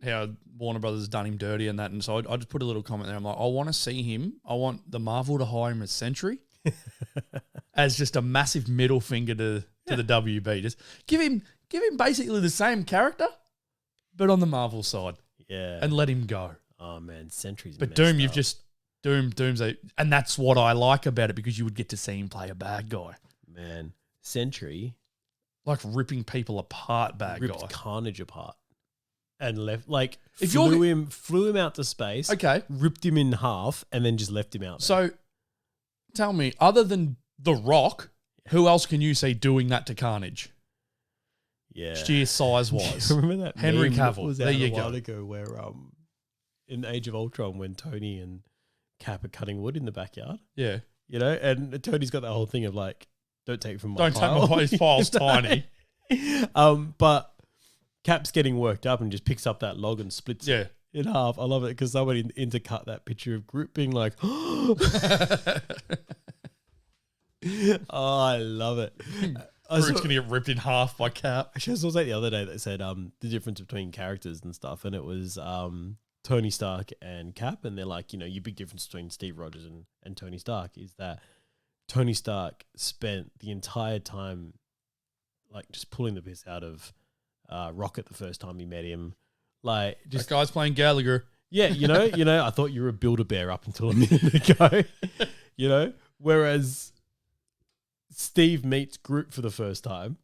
how Warner Brothers has done him dirty and that, and so I just put a little comment there. I'm like, I want to see him. I want the Marvel to hire him as Sentry as just a massive middle finger to the WB. Just give him basically the same character, but on the Marvel side. Yeah. And let him go. Oh, man. Sentry's But Doom, you've just... Doom's and that's what I like about it, because you would get to see him play a bad guy. Man, Sentry... Like ripping people apart, bad guy. Ripped Carnage apart. And left, like, If flew him out to space. Okay. Ripped him in half and then just left him out there. So, tell me, other than The Rock, who else can you see doing that to Carnage? Yeah. Sheer size-wise. Remember that Henry meme Cavill. was There out you a while go. ago where in Age of Ultron when Tony and Cap are cutting wood in the backyard? Yeah. You know? And Tony's got that whole thing of like, don't take from my Don't pile. take my pile, his pile's tiny. But Cap's getting worked up and just picks up that log and splits it in half. I love it because somebody intercut that picture of Groot being like, oh, I love it. Groot's going to get ripped in half by Cap. Actually, I saw something the other day that said the difference between characters and stuff, and it was Tony Stark and Cap, and they're like, you know, your big difference between Steve Rogers and Tony Stark is that Tony Stark spent the entire time like just pulling the piss out of Rocket the first time he met him. Like, just that guy's playing Gallagher. Yeah, you know, I thought you were a Build-A-Bear up until a minute ago. You know? Whereas Steve meets Groot for the first time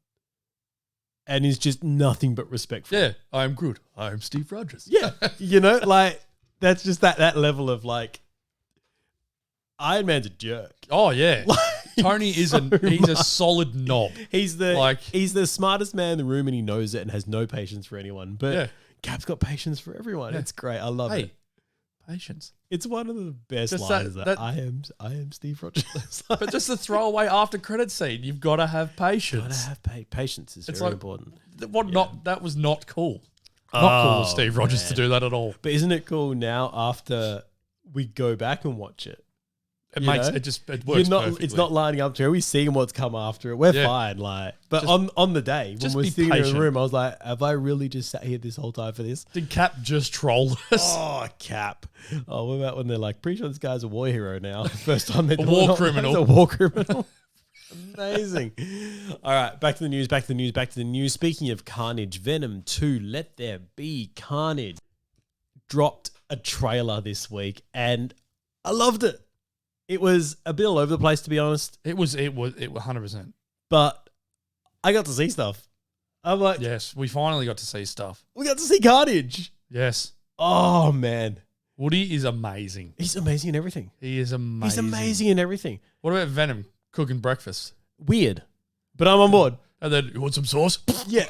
and is just nothing but respectful. Yeah, I am Groot. I am Steve Rogers. Yeah. You know, like that's just that level of like Iron Man's a jerk. Oh yeah. Like, Tony is he's a solid knob. He's the smartest man in the room and he knows it and has no patience for anyone. But Cap's got patience for everyone. Yeah. It's great. I love it. Patience. It's one of the best just lines that I am Steve Rogers. But just the throwaway after credit scene, you've got to have patience. Got to have patience is very important. That was not cool. Not cool of Steve Rogers to do that at all. But isn't it cool now after we go back and watch it? It works perfectly. It's not lining up to it. We're seeing what's come after it. We're fine. But on the day, when we're sitting in the room, I was like, have I really just sat here this whole time for this? Did Cap just troll us? Oh, Cap. Oh, what about when they're like, pretty sure this guy's a war hero now. First time they're a war criminal. A war criminal. Amazing. All right, back to the news. Speaking of Carnage, Venom 2, Let There Be Carnage, dropped a trailer this week, and I loved it. It was a bit all over the place, to be honest. It was 100%. But I got to see stuff. I'm like, yes, we finally got to see stuff. We got to see Carnage. Yes. Oh, man. Woody is amazing. He's amazing in everything. He is amazing. He's amazing in everything. What about Venom cooking breakfast? Weird, but I'm on board. And then, you want some sauce? Yeah.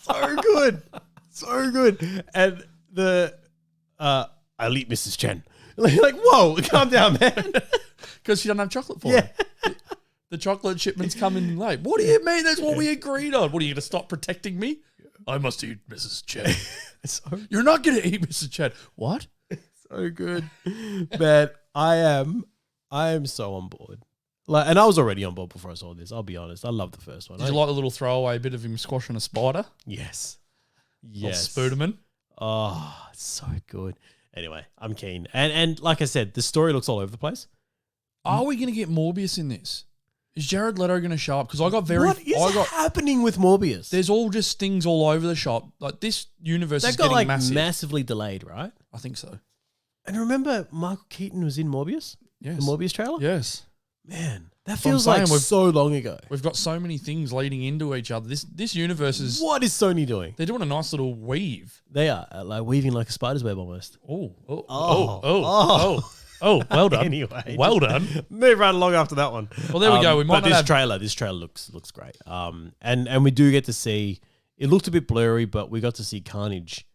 So good. So good. And I'll eat Mrs. Chen. Like, whoa, calm down, man. Because she doesn't have chocolate for Yeah. him. The chocolate shipment's coming late. What do you mean? That's what we agreed on. What, are you going to stop protecting me? I must eat Mrs. Chen. You're not going to eat Mrs. Chen. What? So good. Man, I am so on board. Like, and I was already on board before I saw this. I'll be honest. I love the first one. Did you like the little throwaway bit of him squashing a spider? Yes. Yes. Spooderman. Oh, it's so good. Anyway, I'm keen. And like I said, the story looks all over the place. Are we going to get Morbius in this? Is Jared Leto going to show up? Because I got What is happening with Morbius? There's all just things all over the shop. Like, this universe is got getting like massively delayed, right? I think so. And remember, Michael Keaton was in Morbius? Yes. The Morbius trailer? Yes. Man, that So I'm feels like saying so long ago. We've got so many things leading into each other. This universe is... What is Sony doing? They're doing a nice little weave. They are like weaving like a spider's web almost. Well done. Anyway, well done. Move right along after that one. Well, there we go. We might but not this trailer looks great. And we do get to see. It looked a bit blurry, but we got to see Carnage,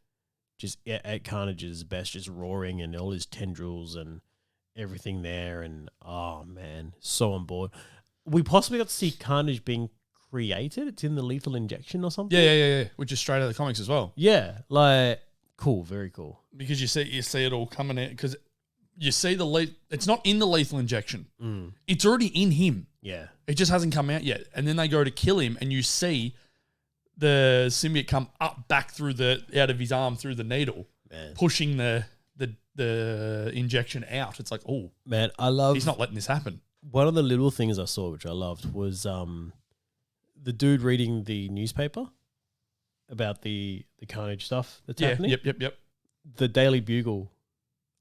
just at Carnage's best, just roaring and all his tendrils and everything there. And oh man, so on board. We possibly got to see Carnage being created. It's in the Lethal Injection or something. Yeah. Which is straight out of the comics as well. Yeah, like cool, very cool. Because you see it all coming out because you see it's not in the Lethal Injection. It's already in him. Yeah. It just hasn't come out yet. And then they go to kill him and you see the symbiote come up back out of his arm through the needle, pushing the injection out. It's like, oh man, he's not letting this happen. One of the little things I saw which I loved was the dude reading the newspaper about the Carnage stuff that's happening. Yep. The Daily Bugle,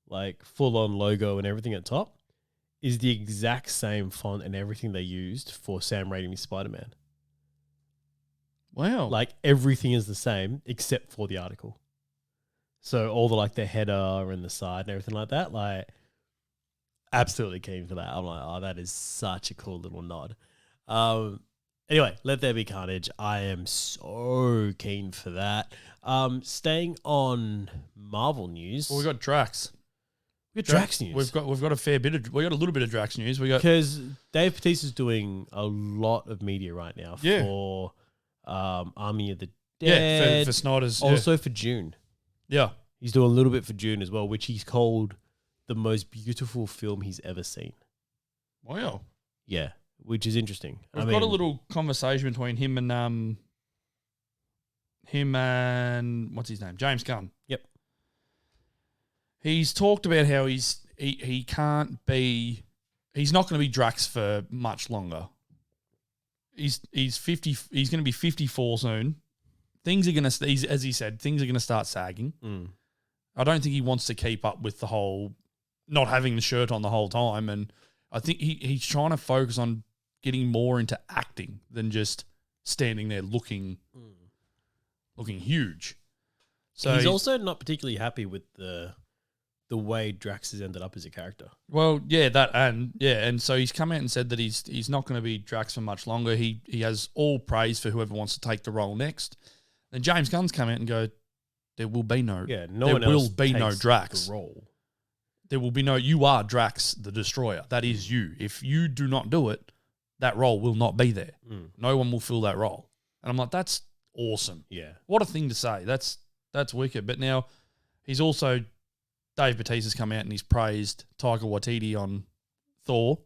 like full-on logo and everything at top, is the exact same font and everything they used for Sam Raimi's Spider-Man. Wow. Like everything is the same except for the article. So all the header and the side and everything like that, like absolutely keen for that. I'm like, oh, that is such a cool little nod. Anyway, Let There Be Carnage. I am so keen for that. Staying on Marvel news. Well, we got Drax. We got Drax news. We've got we got a little bit of Drax news. Because Dave Bautista's doing a lot of media right now for Army of the Dead. Yeah, for Snyder's. Also for June. Yeah. He's doing a little bit for June as well, which he's called the most beautiful film he's ever seen. Wow. Yeah, which is interesting. We've got a little conversation between him and what's his name? James Gunn. Yep. He's talked about how he can't be, he's not going to be Drax for much longer. He's 50. He's going to be 54 soon. Things are going to, as he said, things are going to start sagging. I don't think he wants to keep up with the whole not having the shirt on the whole time, and I think he's trying to focus on getting more into acting than just standing there looking huge. So he's also not particularly happy with the way Drax has ended up as a character. Well, and so he's come out and said that he's not going to be Drax for much longer. He has all praise for whoever wants to take the role next. Then James Gunn's come out and go, there will be no Drax. The role. There will be no, you are Drax the Destroyer. That is you. If you do not do it, that role will not be there. No one will fill that role. And I'm like, that's awesome. Yeah. What a thing to say. That's wicked. But now he's also, Dave Bautista's come out and he's praised Taika Waititi on Thor,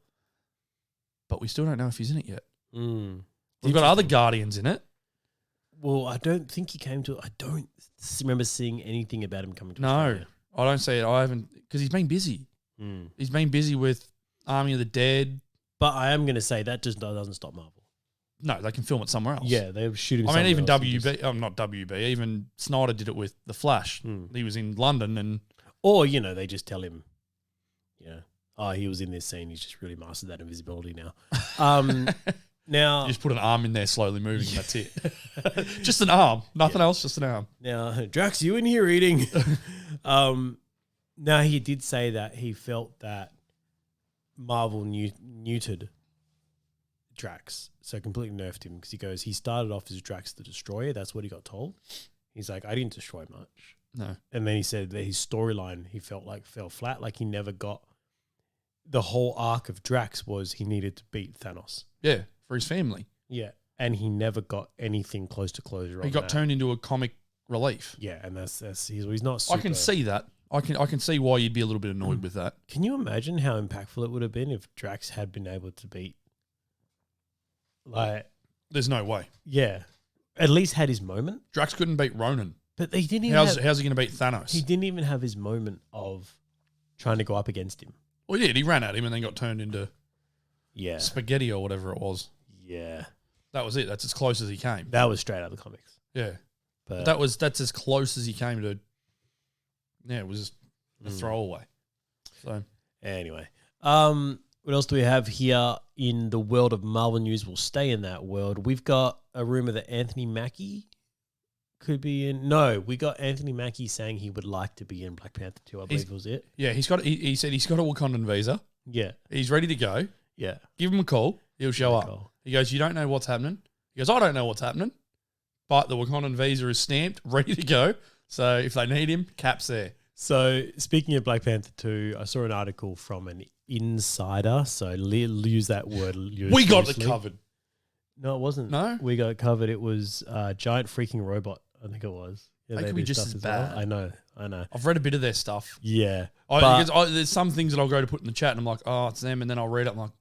but we still don't know if he's in it yet. We've got other Guardians in it. Well, I don't think he came to. I don't remember seeing anything about him coming to. No, Australia. I don't see it. I haven't, because he's been busy. He's been busy with Army of the Dead. But I am going to say that just doesn't stop Marvel. No, they can film it somewhere else. Yeah, they're shooting. I mean, even else WB. Not WB. Even Snyder did it with The Flash. He was in London and. Or, they just tell him, he was in this scene. He's just really mastered that invisibility now. Now, you just put an arm in there slowly moving and that's it. Just an arm. Nothing else, just an arm. Now, Drax, you in here eating? Now, he did say that he felt that Marvel neutered Drax. So completely nerfed him because he goes, he started off as Drax the Destroyer. That's what he got told. He's like, I didn't destroy much. No. And then he said that his storyline, he felt like fell flat. Like he never got the whole arc of Drax was he needed to beat Thanos. Yeah, for his family. Yeah. And he never got anything close to closure. He got turned into a comic relief. Yeah. And he's not super. I can see that. I can see why you'd be a little bit annoyed with that. Can you imagine how impactful it would have been if Drax had been able to beat, like, there's no way. Yeah, at least had his moment. Drax couldn't beat Ronan. But they didn't even how's he going to beat Thanos? He didn't even have his moment of trying to go up against him. Well, he did. He ran at him and then got turned into spaghetti or whatever it was. Yeah. That was it. That's as close as he came. That was straight out of the comics. Yeah. But that's as close as he came to. Yeah, it was just a throwaway. So anyway, what else do we have here in the world of Marvel news? We'll stay in that world. We've got a rumor that Anthony Mackie could be in. No, we got Anthony Mackie saying he would like to be in Black Panther 2. I believe was it. Yeah, he said he's got a Wakandan visa. Yeah. He's ready to go. Yeah. Give him a call. He'll show up. He goes, you don't know what's happening. He goes, I don't know what's happening. But the Wakandan visa is stamped, ready to go. So if they need him, Cap's there. So speaking of Black Panther 2, I saw an article from an insider. So use that word. We got it covered. No, it wasn't. No? We got it covered. It was a giant freaking robot, I think it was. Yeah, they could be just as bad. Well. I know. I've read a bit of their stuff. Yeah. There's some things that I'll go to put in the chat and I'm like, oh, it's them. And then I'll read it. I'm like,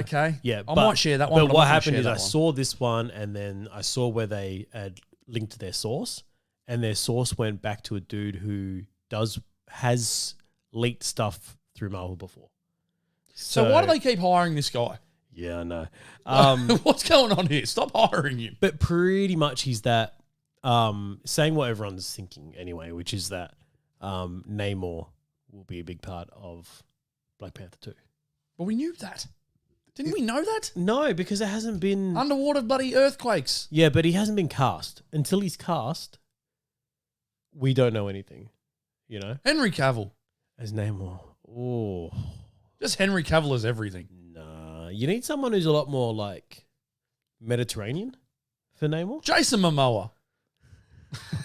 okay. Yeah. I might share that one. But what happened is I saw this one and then I saw where they had linked to their source. And their source went back to a dude who has leaked stuff through Marvel before. So why do they keep hiring this guy? Yeah, I know. What's going on here? Stop hiring him. But pretty much he's that saying what everyone's thinking anyway, which is that Namor will be a big part of Black Panther 2. Well, we knew that. Didn't we know that? No, because it hasn't been... Underwater bloody earthquakes. Yeah, but he hasn't been cast. Until he's cast, we don't know anything, you know? Henry Cavill. As Namor. Oh. Just Henry Cavill is everything. Nah. You need someone who's a lot more, like, Mediterranean for Namor. Jason Momoa.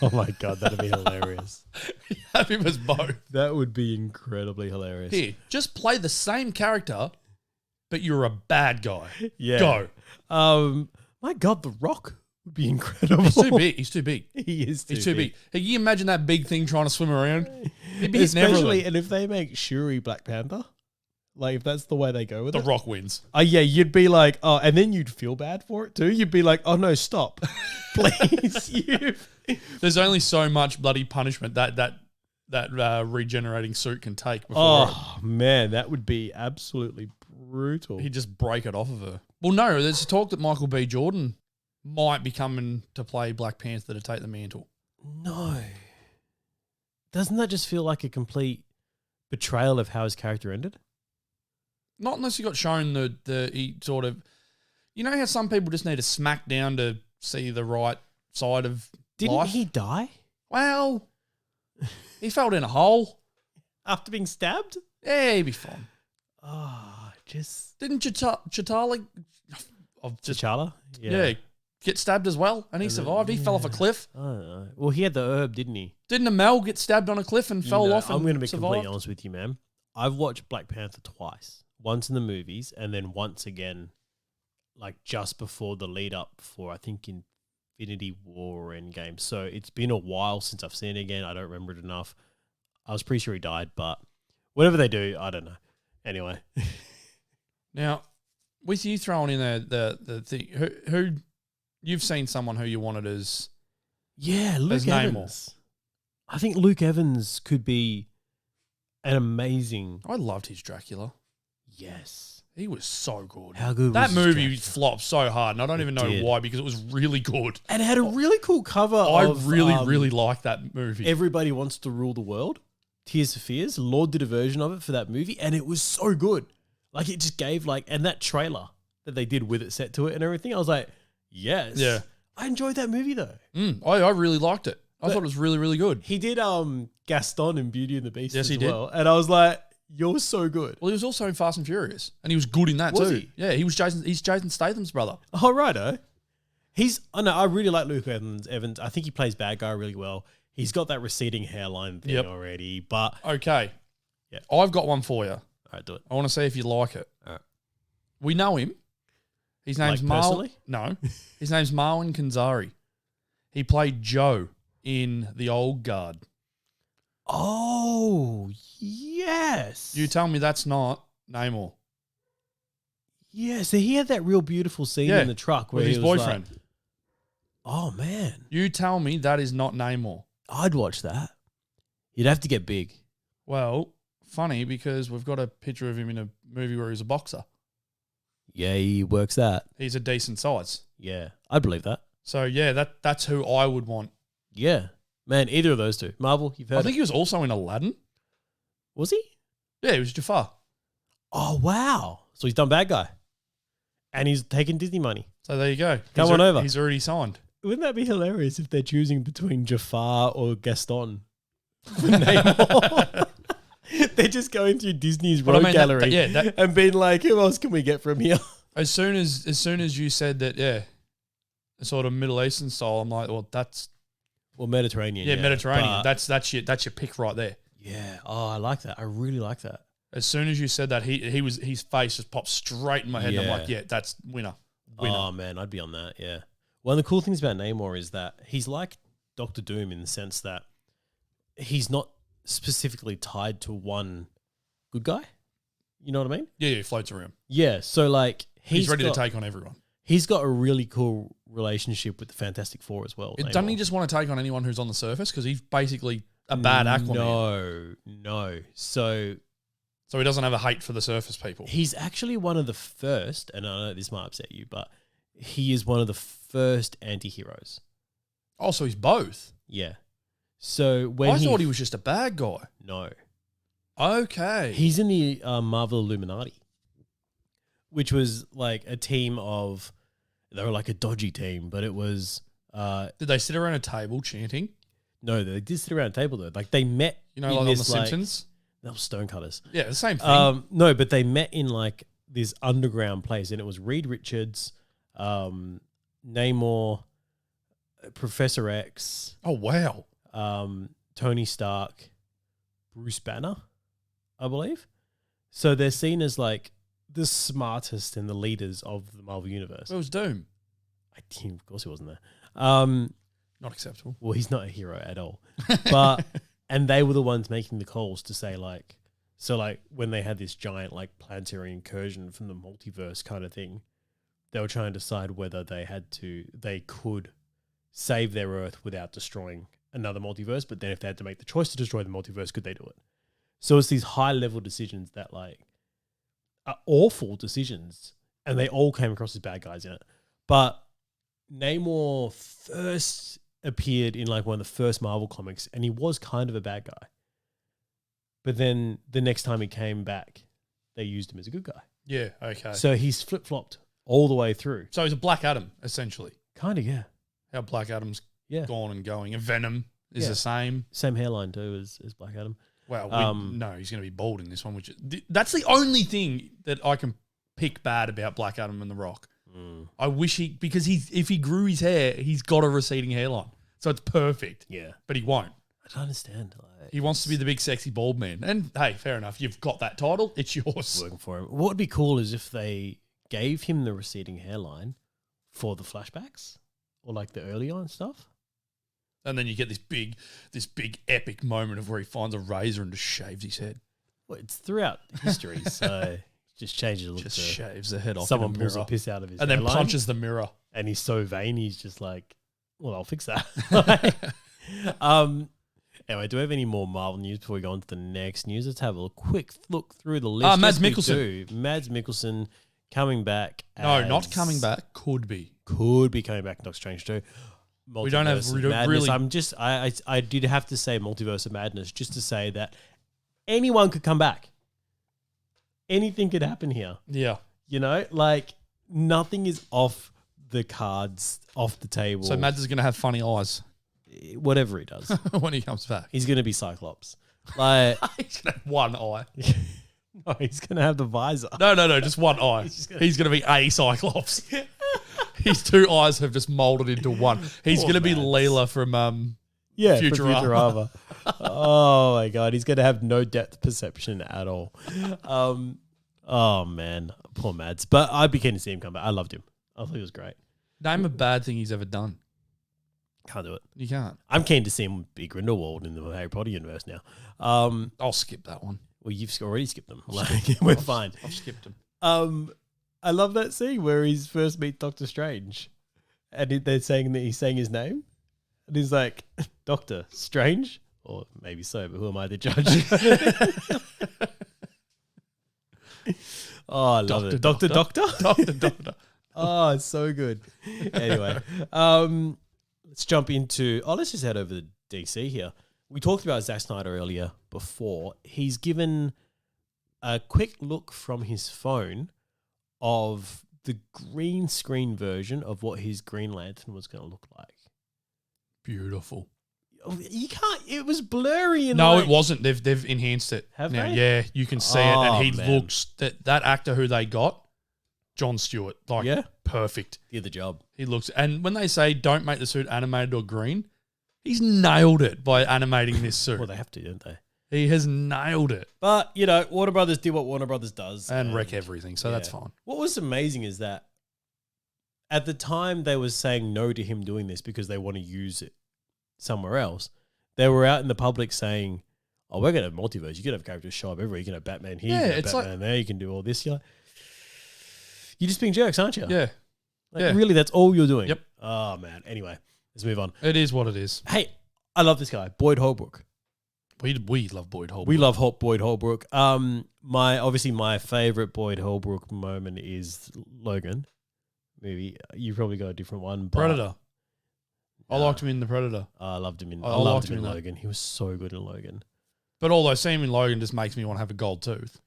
Oh, my God. That'd be hilarious. Have him as both. That would be incredibly hilarious. Here, just play the same character, but you're a bad guy. Yeah. Go. My God, The Rock would be incredible. He's too big. He's too big. He is too big. He's too big. Hey, can you imagine that big thing trying to swim around? He'd be Especially, and if they make Shuri Black Panther, like if that's the way they go with it. The Rock wins. Oh, yeah, you'd be like, oh, and then you'd feel bad for it too. You'd be like, oh, no, stop. Please. There's only so much bloody punishment that regenerating suit can take. Before man, that would be absolutely brutal. He'd just break it off of her. Well, no, there's talk that Michael B. Jordan might be coming to play Black Panther to take the mantle. No. Doesn't that just feel like a complete betrayal of how his character ended? Not unless he got shown he sort of... You know how some people just need a smack down to see the right side of Didn't life? he die? Well, he fell in a hole. After being stabbed? Yeah, he'd be fine. Oh, just... Didn't T'Challa... T'Challa? Yeah, get stabbed as well, and he survived. He fell off a cliff. I don't know. Well, he had the herb, didn't he? Didn't Amel get stabbed on a cliff and fell off and I'm going to be survived? completely honest with you, man. I've watched Black Panther twice. Once in the movies, and then once again, like just before the lead up for, I think, Infinity War or Endgame. So it's been a while since I've seen it again. I don't remember it enough. I was pretty sure he died, but whatever they do, I don't know. Anyway. Now, with you throwing in the thing, who you've seen someone who you wanted as Luke Evans. I think Luke Evans could be an amazing... I loved his Dracula. Yes. He was so good. How good that was movie Dracula? Flopped so hard, and I don't even know why, because it was really good. And it had a really cool cover. I really like that movie. Everybody Wants to Rule the World. Tears for Fears. Lord did a version of it for that movie, and it was so good. Like, it just gave, like, and that trailer that they did with it set to it and everything, I was like, yes. Yeah. I enjoyed that movie, though. I really liked it. I thought it was really, really good. He did Gaston in Beauty and the Beast Yes, as he did. well. And I was like, You're so good. Well, he was also in Fast and Furious, and he was good in that Was too. he? Yeah, he's Jason Statham's brother. Oh, righto. I really like Luke Evans. I think he plays bad guy really well. He's got that receding hairline thing already, but... Okay. Yeah. I've got one for you. All right, do it. I want to see if you like it. All right. We know him. His name's personally? No. His name's Marwan Kanzari. He played Joe in The Old Guard. Oh, yes. You tell me that's not Namor. Yeah, so he had that real beautiful scene in the truck where with his he was boyfriend. like, oh, man. You tell me that is not Namor. I'd watch that. You'd have to get big. Well, funny because we've got a picture of him in a movie where he's a boxer. Yeah, he works that. He's a decent size. Yeah, I'd believe that. So, yeah, that's who I would want. Yeah. Man, either of those two. Marvel, you've heard I think he was also in Aladdin. Was he? Yeah, he was Jafar. Oh, wow. So he's done bad guy. And he's taken Disney money. So there you go. Come on over. He's already signed. Wouldn't that be hilarious if they're choosing between Jafar or Gaston? For Namor? They're just going through Disney's road gallery and being like, who else can we get from here? As soon as you said that, a sort of Middle Eastern style, I'm like, well, that's... Well, Mediterranean. Yeah, Mediterranean. That's your pick right there. Yeah. Oh, I like that. I really like that. As soon as you said that, his face just popped straight in my head. And I'm like, yeah, that's winner. Oh, man, I'd be on that, yeah. One of the cool things about Namor is that he's like Doctor Doom in the sense that he's not specifically tied to one good guy. You know what I mean? Yeah, he floats around. Yeah, so like... He's ready to take on everyone. He's got a really cool relationship with the Fantastic Four as well. Doesn't he just want to take on anyone who's on the surface? Because he's basically a bad Aquaman. No. So he doesn't have a hate for the surface people. He's actually one of the first, and I know this might upset you, but he is one of the first anti-heroes. Oh, so he's both? Yeah. So when I thought he was just a bad guy. No. Okay. He's in the Marvel Illuminati, which was like a team of... They were like a dodgy team, but it was... Did they sit around a table chanting? No, they did sit around a table though. Like they met... You know, like on The Simpsons? That was Stonecutters. Yeah, the same thing. No, but they met in like this underground place, and it was Reed Richards, Namor, Professor X. Oh, wow. Tony Stark, Bruce Banner, I believe. So they're seen as like the smartest and the leaders of the Marvel Universe. Where was Doom? Of course he wasn't there. Not acceptable. Well, he's not a hero at all. But... And they were the ones making the calls to say like, so like when they had this giant like planetary incursion from the multiverse kind of thing, they were trying to decide whether they could save their Earth without destroying another multiverse. But then if they had to make the choice to destroy the multiverse, could they do it? So it's these high level decisions that like are awful decisions, and they all came across as bad guys in it. But Namor first appeared in like one of the first Marvel comics, and he was kind of a bad guy. But then the next time he came back, they used him as a good guy. Yeah, okay. So he's flip-flopped all the way through. So he's a Black Adam, essentially. Kind of, yeah. How Black Adam's gone and going. And Venom is the same. Same hairline too as Black Adam. Well, no, he's going to be bald in this one. That's the only thing that I can pick bad about Black Adam and The Rock. I wish because if he grew his hair, he's got a receding hairline. So it's perfect. Yeah. But he won't. I don't understand. He wants to be the big sexy bald man. And hey, fair enough. You've got that title. It's yours. Working for him. What would be cool is if they gave him the receding hairline for the flashbacks or like the early on stuff. And then you get this big epic moment of where he finds a razor and just shaves his head. Well, it's throughout history, so just changes a little. Just shaves the head off. Someone pulls the piss out of his and hairline, then punches the mirror. And he's so vain, he's just like, well, I'll fix that. Anyway, do we have any more Marvel news before we go on to the next news? Let's have a quick look through the list. Mads Mikkelsen. Mads Mikkelsen coming back. No, not coming back. Could be coming back in Doctor Strange 2. We don't have really. I did have to say Multiverse of Madness just to say that anyone could come back. Anything could happen here. Yeah. You know, like nothing is off the cards, off the table. So Mads is going to have funny eyes. Whatever he does. When he comes back. He's going to be Cyclops. Like he's going to have one eye. Oh, he's gonna have the visor. No, just one eye. He's gonna be a Cyclops. His two eyes have just molded into one. He's gonna be Leela from Futurama. Oh my god, he's gonna have no depth perception at all. Oh man, poor Mads. But I'd be keen to see him come back. I loved him. I thought he was great. Name a bad thing he's ever done. Can't do it. You can't. I'm keen to see him be Grindelwald in the Harry Potter universe now. I'll skip that one. Well, you've already skipped them. We're fine. I've skipped them. I love that scene where he first meets Doctor Strange, and they're saying that he's saying his name, and he's like, "Doctor Strange," or maybe so, but who am I to judge? Oh, I love it. Doctor. Oh, it's so good. Anyway, let's jump into. Let's just head over to DC here. We talked about Zack Snyder earlier before. He's given a quick look from his phone of the green screen version of what his Green Lantern was going to look like. Beautiful. You can't. It was blurry. No, it wasn't. They've enhanced it. Have now, they? Yeah, you can see it, and he man. looks that actor who they got, Jon Stewart, perfect. Did the job. He looks, and when they say don't make the suit animated or green, he's nailed it by animating this suit. Well, they have to, don't they? He has nailed it. But, Warner Brothers did what Warner Brothers does. And wreck everything, so that's fine. What was amazing is that at the time they were saying no to him doing this because they want to use it somewhere else. They were out in the public saying, oh, we're going to have multiverse. You can have characters show up everywhere. You can have Batman here, you can have Batman there. You can do all this. You're just being jerks, aren't you? Yeah. Really, that's all you're doing. Yep. Oh, man. Anyway, let's move on. It is what it is. Hey, I love this guy, Boyd Holbrook. We love Boyd Holbrook. We love Boyd Holbrook. My favorite Boyd Holbrook moment is Logan movie. You probably got a different one. But Predator. I liked him in The Predator. I loved him in. I loved him in that. Logan. He was so good in Logan. But although seeing him in Logan just makes me want to have a gold tooth.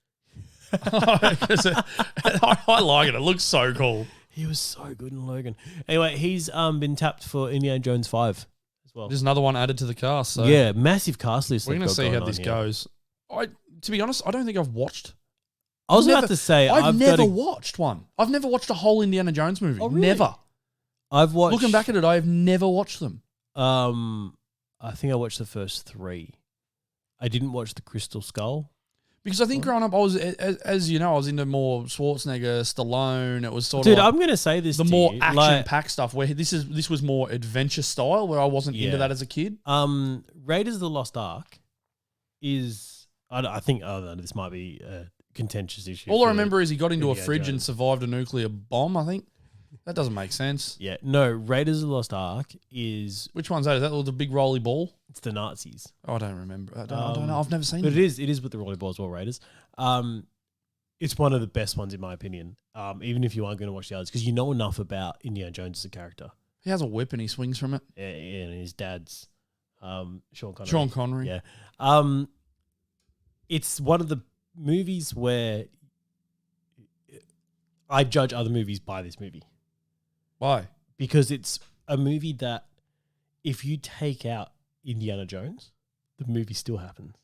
I like it. It looks so cool. He was so good in Logan. Anyway, he's been tapped for Indiana Jones 5 as well. There's another one added to the cast. So yeah, massive cast list. We're going to see how this goes. To be honest, I don't think I've watched. I was about to say I've never watched one. I've never watched a whole Indiana Jones movie. Oh, really? Never. I've watched. Looking back at it, I've never watched them. I think I watched the first 3. I didn't watch the Crystal Skull. Because I think growing up, I was, as you know, I was into more Schwarzenegger, Stallone. It was sort of. Dude, like I'm going to say this. The more action-packed stuff, where this was more adventure style, where I wasn't into that as a kid. Raiders of the Lost Ark is. I think this might be a contentious issue. All I remember is he got into a fridge and survived a nuclear bomb. I think that doesn't make sense. Yeah, no. Raiders of the Lost Ark is. Which one's that? Is that the big rolly ball? It's the Nazis. Oh, I don't remember. I don't know. I've never seen it. But it is with the rolly ball as well, Raiders. It's one of the best ones in my opinion. Even if you aren't going to watch the others, because you know enough about Indiana Jones as a character. He has a whip and he swings from it. Yeah, and his dad's Sean Connery. Sean Connery. Yeah. It's one of the movies where I judge other movies by this movie. Why? Because it's a movie that if you take out Indiana Jones, the movie still happens.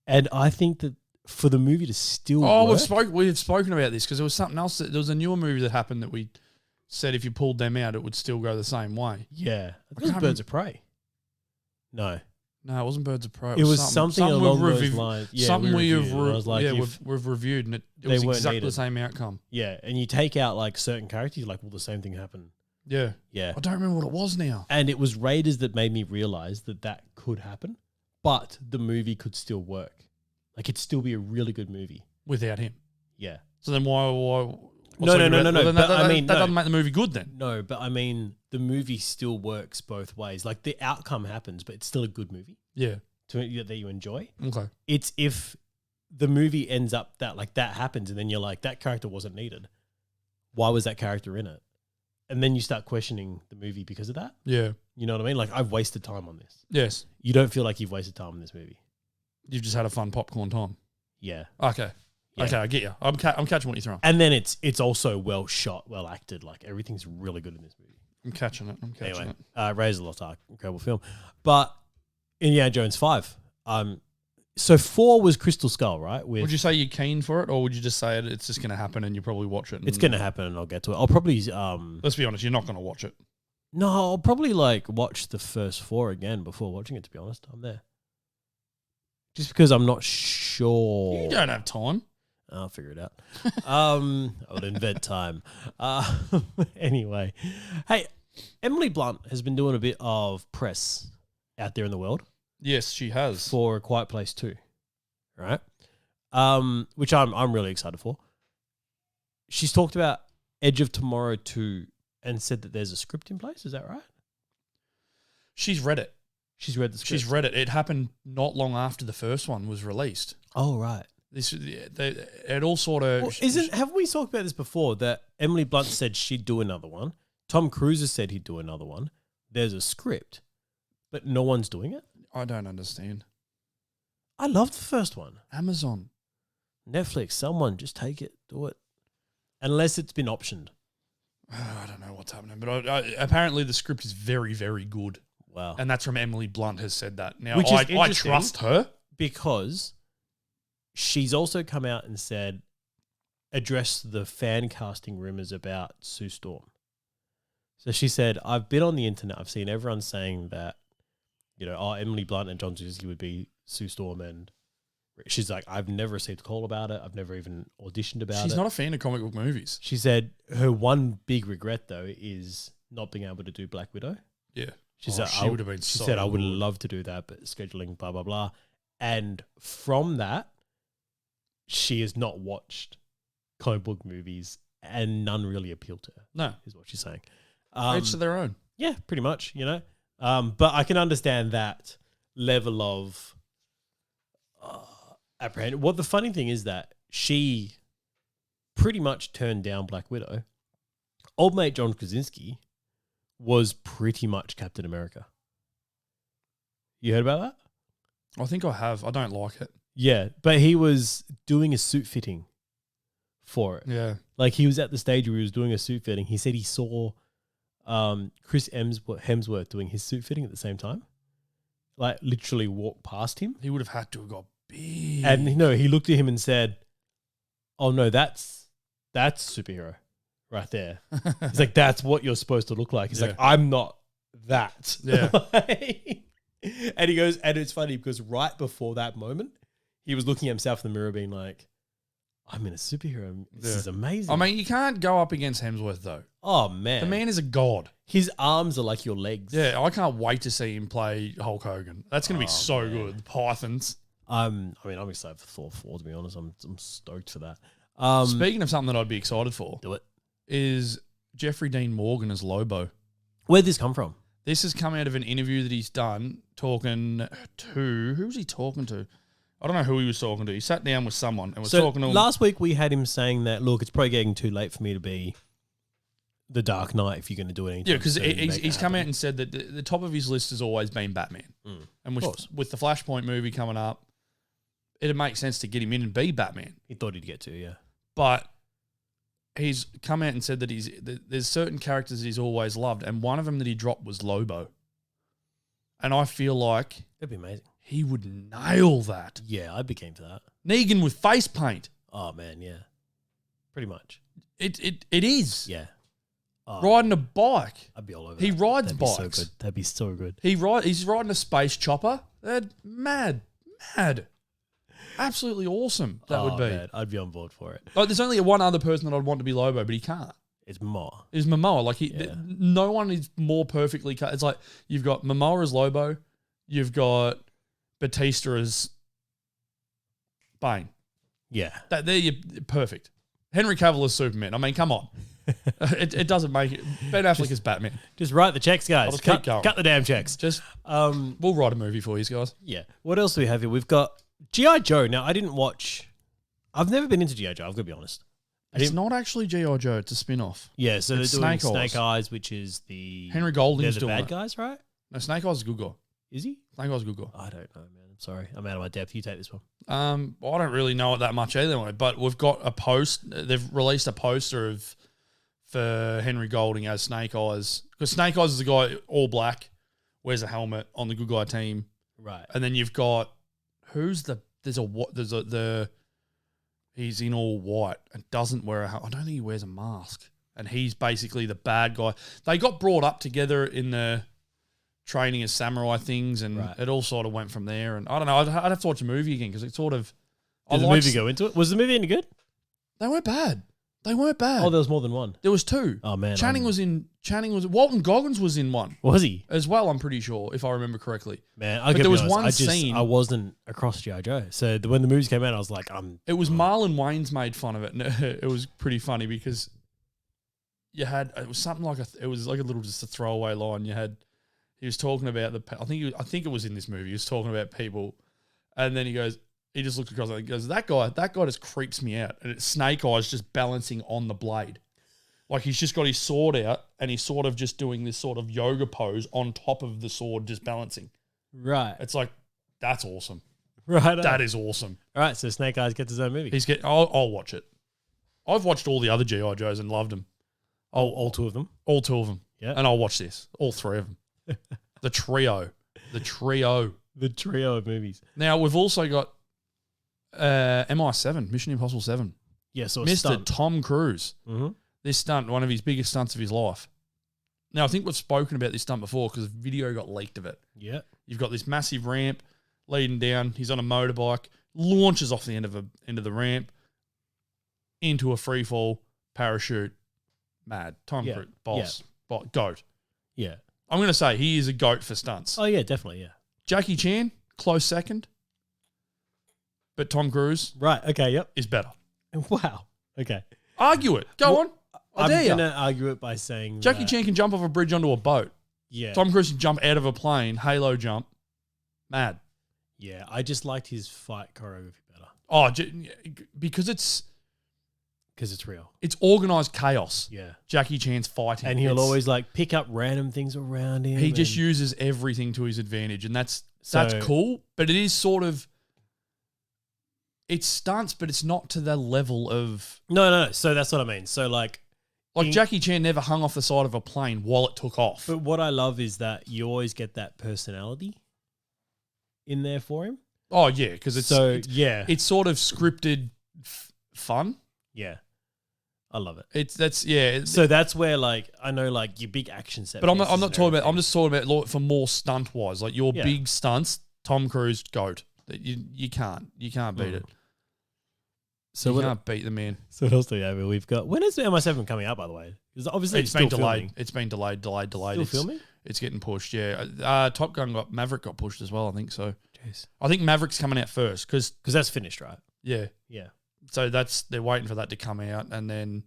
And I think that for the movie to still work... we've spoken about this because there was something else. There was a newer movie that happened that we said if you pulled them out, it would still go the same way. Yeah. I think it was Birds of Prey. No, it wasn't Birds of Prey. It was something along those lines. Yeah, something we've reviewed and it was exactly the same outcome. Yeah, and you take out like certain characters, like, well, the same thing happened. Yeah. Yeah. I don't remember what it was now. And it was Raiders that made me realize that could happen, but the movie could still work. Like, it'd still be a really good movie. Without him. Yeah. So then why No. That doesn't make the movie good then. No, but I mean, the movie still works both ways. Like, the outcome happens, but it's still a good movie. Yeah. That you enjoy. Okay. It's if the movie ends up that happens and then you're like, that character wasn't needed. Why was that character in it? And then you start questioning the movie because of that. Yeah. You know what I mean? Like, I've wasted time on this. Yes. You don't feel like you've wasted time on this movie. You've just had a fun popcorn time. Yeah. Okay. Yeah. Okay, I get you. I'm catching what you're throwing. And then it's also well shot, well acted. Like, everything's really good in this movie. I'm catching it. Raiders of the Lost Ark, incredible film. But Indiana Jones 5, So 4 was Crystal Skull, right? Would you say you're keen for it, or would you just say it's just going to happen and you probably watch it? It's going to happen, and I'll get to it. I'll probably Let's be honest, you're not going to watch it. No, I'll probably like watch the first 4 again before watching it. To be honest, I'm there. Just because I'm not sure. You don't have time. I'll figure it out. I would invent time. Anyway, hey, Emily Blunt has been doing a bit of press out there in the world. Yes, she has. For A Quiet Place 2, right? Which I'm really excited for. She's talked about Edge of Tomorrow 2 and said that there's a script in place. Is that right? She's read it. She's read the script. She's read it. It happened not long after the first one was released. Oh, right. It all sort of... Well, have we talked about this before, that Emily Blunt said she'd do another one? Tom Cruise has said he'd do another one. There's a script, but no one's doing it? I don't understand. I loved the first one. Amazon. Netflix, someone just take it, do it. Unless it's been optioned. I don't know what's happening, but apparently the script is very, very good. Wow. And that's from Emily Blunt has said that. Now, Which is I trust her. Because she's also come out and said, address the fan casting rumors about Sue Storm. So she said, I've been on the internet. I've seen everyone saying that, Emily Blunt and John Krasinski would be Sue Storm. And she's like, I've never received a call about it. I've never even auditioned about it. She's not a fan of comic book movies. She said her one big regret, though, is not being able to do Black Widow. Yeah. She said, she would have been She so said, I would good. love to do that, but scheduling, blah, blah, blah. And from that, she has not watched comic book movies and none really appeal to her. No. Is what she's saying. Each to their own. Yeah, pretty much, But I can understand that level of apprehension. What the funny thing is that she pretty much turned down Black Widow. Old mate John Krasinski was pretty much Captain America. You heard about that? I think I have. I don't like it. Yeah, but he was doing a suit fitting for it. Yeah. Like he was at the stage where he was doing a suit fitting. He said he saw Chris Hemsworth doing his suit fitting at the same time. Like literally walked past him. He would have had to have got big. And he looked at him and said, oh no, that's superhero right there. He's like, that's what you're supposed to look like. He's like, I'm not that. Yeah. And he goes, and it's funny because right before that moment, he was looking at himself in the mirror being like, I'm in a superhero. This is amazing. I mean, you can't go up against Hemsworth though. Oh man. The man is a god. His arms are like your legs. Yeah, I can't wait to see him play Hulk Hogan. That's going to be so good. The Pythons. I'm excited for Thor 4, to be honest. I'm stoked for that. Speaking of something that I'd be excited for, do it. Is Jeffrey Dean Morgan as Lobo. Where'd this come from? This has come out of an interview that he's done talking to... Who was he talking to? I don't know who he was talking to. He sat down with someone and was talking to him. Last week we had him saying that, look, it's probably getting too late for me to be the Dark Knight if you're going to do anything. Yeah, because he's come out and said that the top of his list has always been Batman. And with the Flashpoint movie coming up, it'd make sense to get him in and be Batman. He thought he'd get to, yeah. But he's come out and said that there's certain characters he's always loved, and one of them that he dropped was Lobo. And I feel like... It'd be amazing. He would nail that. Yeah, I'd be keen for that. Negan with face paint. Oh, man, yeah. Pretty much. It is. Yeah. Oh, riding a bike. I'd be all over He that. rides That'd bikes. Be so good. That'd be so good. He's riding a space chopper. That'd mad. Absolutely awesome. That would be. Man, I'd be on board for it. Like, there's only one other person that I'd want to be Lobo, but he can't. It's Momoa. Is Momoa. Like no one is more perfectly cut. It's like you've got Momoa as Lobo, you've got Bautista as Bane. Yeah. They're perfect. Henry Cavill as Superman. I mean, come on. It doesn't make it. Ben Affleck as Batman. Just write the checks, guys. I'll just keep going. Cut the damn checks. Just we'll write a movie for you guys. Yeah. What else do we have here? We've got G.I. Joe. Now, I didn't watch... I've never been into G.I. Joe, I've got to be honest. It's not actually G.I. Joe. It's a spin-off. Yeah, so it's they're doing Snake Snake Eyes, which is the... Henry Golding's they're the doing bad guys, right? No, Snake Eyes is a good guy. Is he? Snake Eyes is a good guy. I don't know, man. I'm sorry. I'm out of my depth. You take this one. Well, I don't really know it that much either, but we've got a post. They've released a poster for Henry Golding as Snake Eyes. Because Snake Eyes is the guy all black, wears a helmet on the good guy team. Right. And then you've got... Who's the he's in all white and doesn't wear I don't think he wears a mask. And he's basically the bad guy. They got brought up together in the training as samurai things, and it all sort of went from there. And I don't know. I'd have to watch the movie again because it sort of. Did the movie go into it? Was the movie any good? They weren't bad. Oh, there was more than one. There was two. Oh man, Channing was Walton Goggins was in one. Was he as well? I'm pretty sure, if I remember correctly. Man, there was one scene. I wasn't across G.I. Joe, so when the movies came out, I was like, It was Marlon Wayans made fun of it, and it was pretty funny because it was something like a little just a throwaway line. He was talking about I think it was in this movie. He was talking about people, and then he just looked across and he goes, that guy just creeps me out. And it's Snake Eyes just balancing on the blade. Like he's just got his sword out and he's sort of just doing this sort of yoga pose on top of the sword, just balancing. Right. It's like, that's awesome. Right. That is awesome. All right. So Snake Eyes gets his own movie. I'll watch it. I've watched all the other G.I. Joes and loved them. All two of them? All two of them. Yeah. And I'll watch this. All three of them. The trio. The trio of movies. Now, we've also got MI7, Mission Impossible 7. Yeah, so Mr. stunt. Tom Cruise. Mm-hmm. This stunt, one of his biggest stunts of his life. Now, I think we've spoken about this stunt before because video got leaked of it. Yeah. You've got this massive ramp leading down. He's on a motorbike, launches off the end of the ramp into a free fall, parachute. Mad. Tom Cruise, boss, goat. Yeah. I'm going to say he is a goat for stunts. Oh, yeah, definitely, yeah. Jackie Chan, close second. But Tom Cruise is better. Wow. Okay. Argue it. Go on. I'm going to argue it by saying Jackie Chan can jump off a bridge onto a boat. Yeah. Tom Cruise can jump out of a plane, halo jump. Mad. Yeah, I just liked his fight choreography better. Oh, because it's real. It's organized chaos. Yeah. Jackie Chan's fighting. And he'll always like pick up random things around him. He just uses everything to his advantage. And that's cool. But it is sort of, it's stunts, but it's not to the level of... No. So that's what I mean. So like Jackie Chan never hung off the side of a plane while it took off. But what I love is that you always get that personality in there for him. Oh, yeah. Because it's sort of scripted fun. Yeah. I love it. So that's where like I know like your big action set. But I'm not talking about. I'm just talking about for more stunt wise. Like your big stunts, Tom Cruise goat. You can't beat it. So you can't beat the man. So what else do we have? We've got, when is the MI7 coming out, by the way? Because obviously it's been delayed. Filming. It's been delayed. Still filming? It's getting pushed. Yeah. Top Gun Maverick got pushed as well. I think so. Jeez. I think Maverick's coming out first because that's finished, right? Yeah. Yeah. So they're waiting for that to come out, and then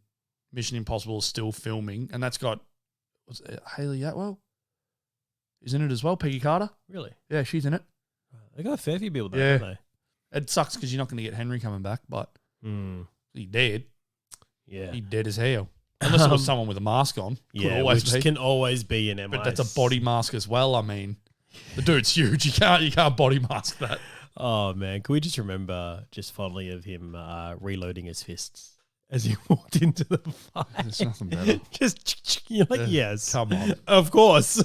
Mission Impossible is still filming, and that's got Haley Atwell is in it as well. Peggy Carter, really? Yeah, she's in it. They got a fair few people there, don't they? It sucks because you're not going to get Henry coming back, but he dead. Yeah, he dead as hell. Unless it was someone with a mask on. Can always be an MI. But that's a body mask as well. I mean, the dude's huge. You can't body mask that. Oh, man. Can we just remember just fondly of him reloading his fists as he walked into the fight? There's nothing better. You're like, yes. Come on. Of course.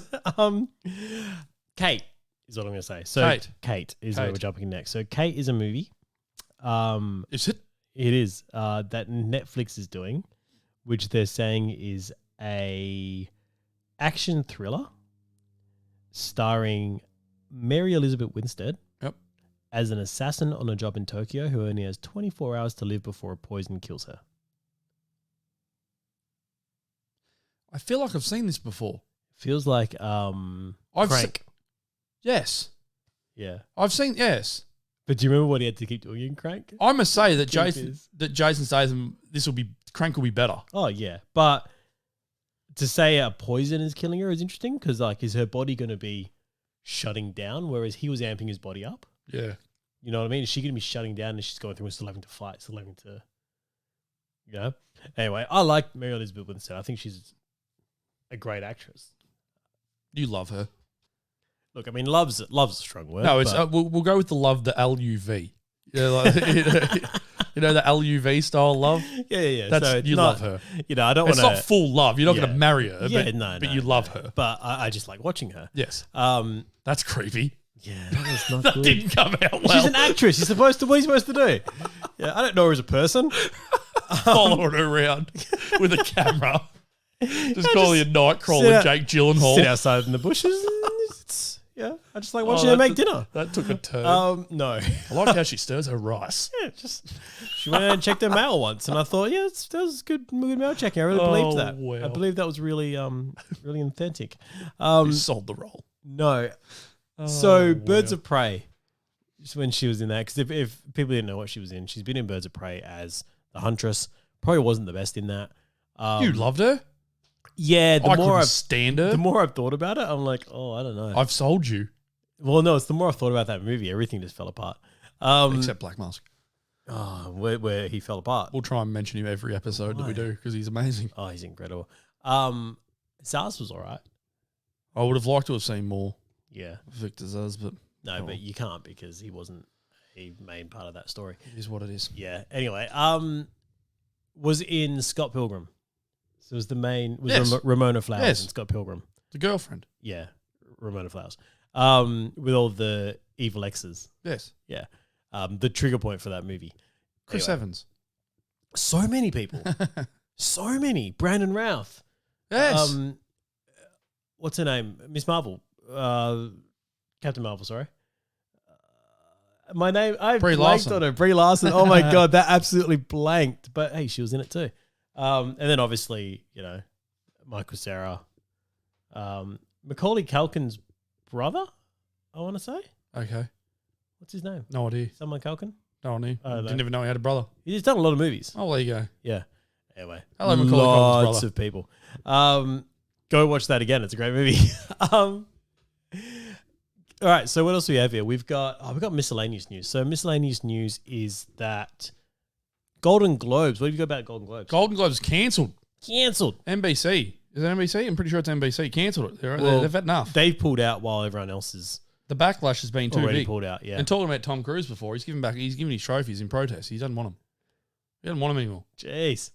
Kate is what I'm going to say. So Kate is where we're jumping next. So Kate is a movie. Is it? It is. That Netflix is doing, which they're saying is a action thriller starring Mary Elizabeth Winstead. As an assassin on a job in Tokyo who only has 24 hours to live before a poison kills her. I feel like I've seen this before. Feels like Crank. Yes. Yeah. I've seen, yes. But do you remember what he had to keep doing in Crank? I must say that Jason Statham, Crank will be better. Oh, yeah. But to say a poison is killing her is interesting because, like, is her body going to be shutting down, whereas he was amping his body up? Yeah. You know what I mean? Is she going to be shutting down and she's going through and still having to fight, still having to, you know? Anyway, I like Mary Elizabeth Winstead. I think she's a great actress. You love her. Look, I mean, love's a strong word. No, it's we'll go with the love, the LUV. Yeah, like, you know the LUV style love? Yeah. That's, so you love her. You know, I don't want to... It's not full love. You're not going to marry her, but you love her. But I just like watching her. Yes. That's creepy. Yeah, that was not That good. didn't come out well. She's an actress. You're supposed to. What are you supposed to do? Yeah, I don't know her as a person. Following her around with a camera. Just calling just a Nightcrawler Jake Gyllenhaal. Sit outside in the bushes. Yeah, I just like watching her make dinner. That took a turn. No. I like how she stirs her rice. Yeah, she went out and checked her mail once, and I thought, yeah, that was good mail checking. I really believed that. Wow. I believe that was really, really authentic. You sold the role. No. Oh, So, Birds of Prey, just when she was in that, because if people didn't know what she was in, she's been in Birds of Prey as the Huntress. Probably wasn't the best in that. You loved her? Yeah, I couldn't stand her. The more I've thought about it, I'm like, oh, I don't know. I've sold you. Well, no, it's the more I've thought about that movie, everything just fell apart. Except Black Mask. Oh, where he fell apart. We'll try and mention him every episode that we do because he's amazing. Oh, he's incredible. SARS was all right. I would have liked to have seen more Yeah. Victor Zaz, but No, but you can't because he wasn't a main part of that story. it is what it is. Yeah. Anyway, was in Scott Pilgrim. So it was the main, Yes. Ramona Flowers Yes. and Scott Pilgrim. The girlfriend. Yeah, Ramona Flowers. With all the evil exes. Yes. Yeah. The trigger point for that movie. Chris Anyway, Evans. So many people. So many. Brandon Routh. Yes. What's her name? Miss Marvel. Captain Marvel, sorry. My name, I Brie blanked Larson. on her. Brie Larson. Oh my God, that absolutely blanked. But hey, she was in it too. And then obviously, Michael Cera. Macaulay Culkin's brother, I want to say. Okay. What's his name? No idea. Someone Culkin? No idea. I don't know. Didn't even know he had a brother. He's done a lot of movies. Oh, there you go. Yeah. Anyway. Hello, Macaulay Culkin's Lots brother. of people. Go watch that again. It's a great movie. All right. So what else do we have here? We've got miscellaneous news. So miscellaneous news is that Golden Globes. What have you got about Golden Globes? Golden Globes cancelled. Cancelled. NBC. Is it NBC? I'm pretty sure it's NBC. Cancelled it. They've had enough. They've pulled out while everyone else is The backlash has been too already big. pulled out. Yeah. And talking about Tom Cruise before, he's given his trophies in protest. He doesn't want them. He doesn't want them anymore. Jeez.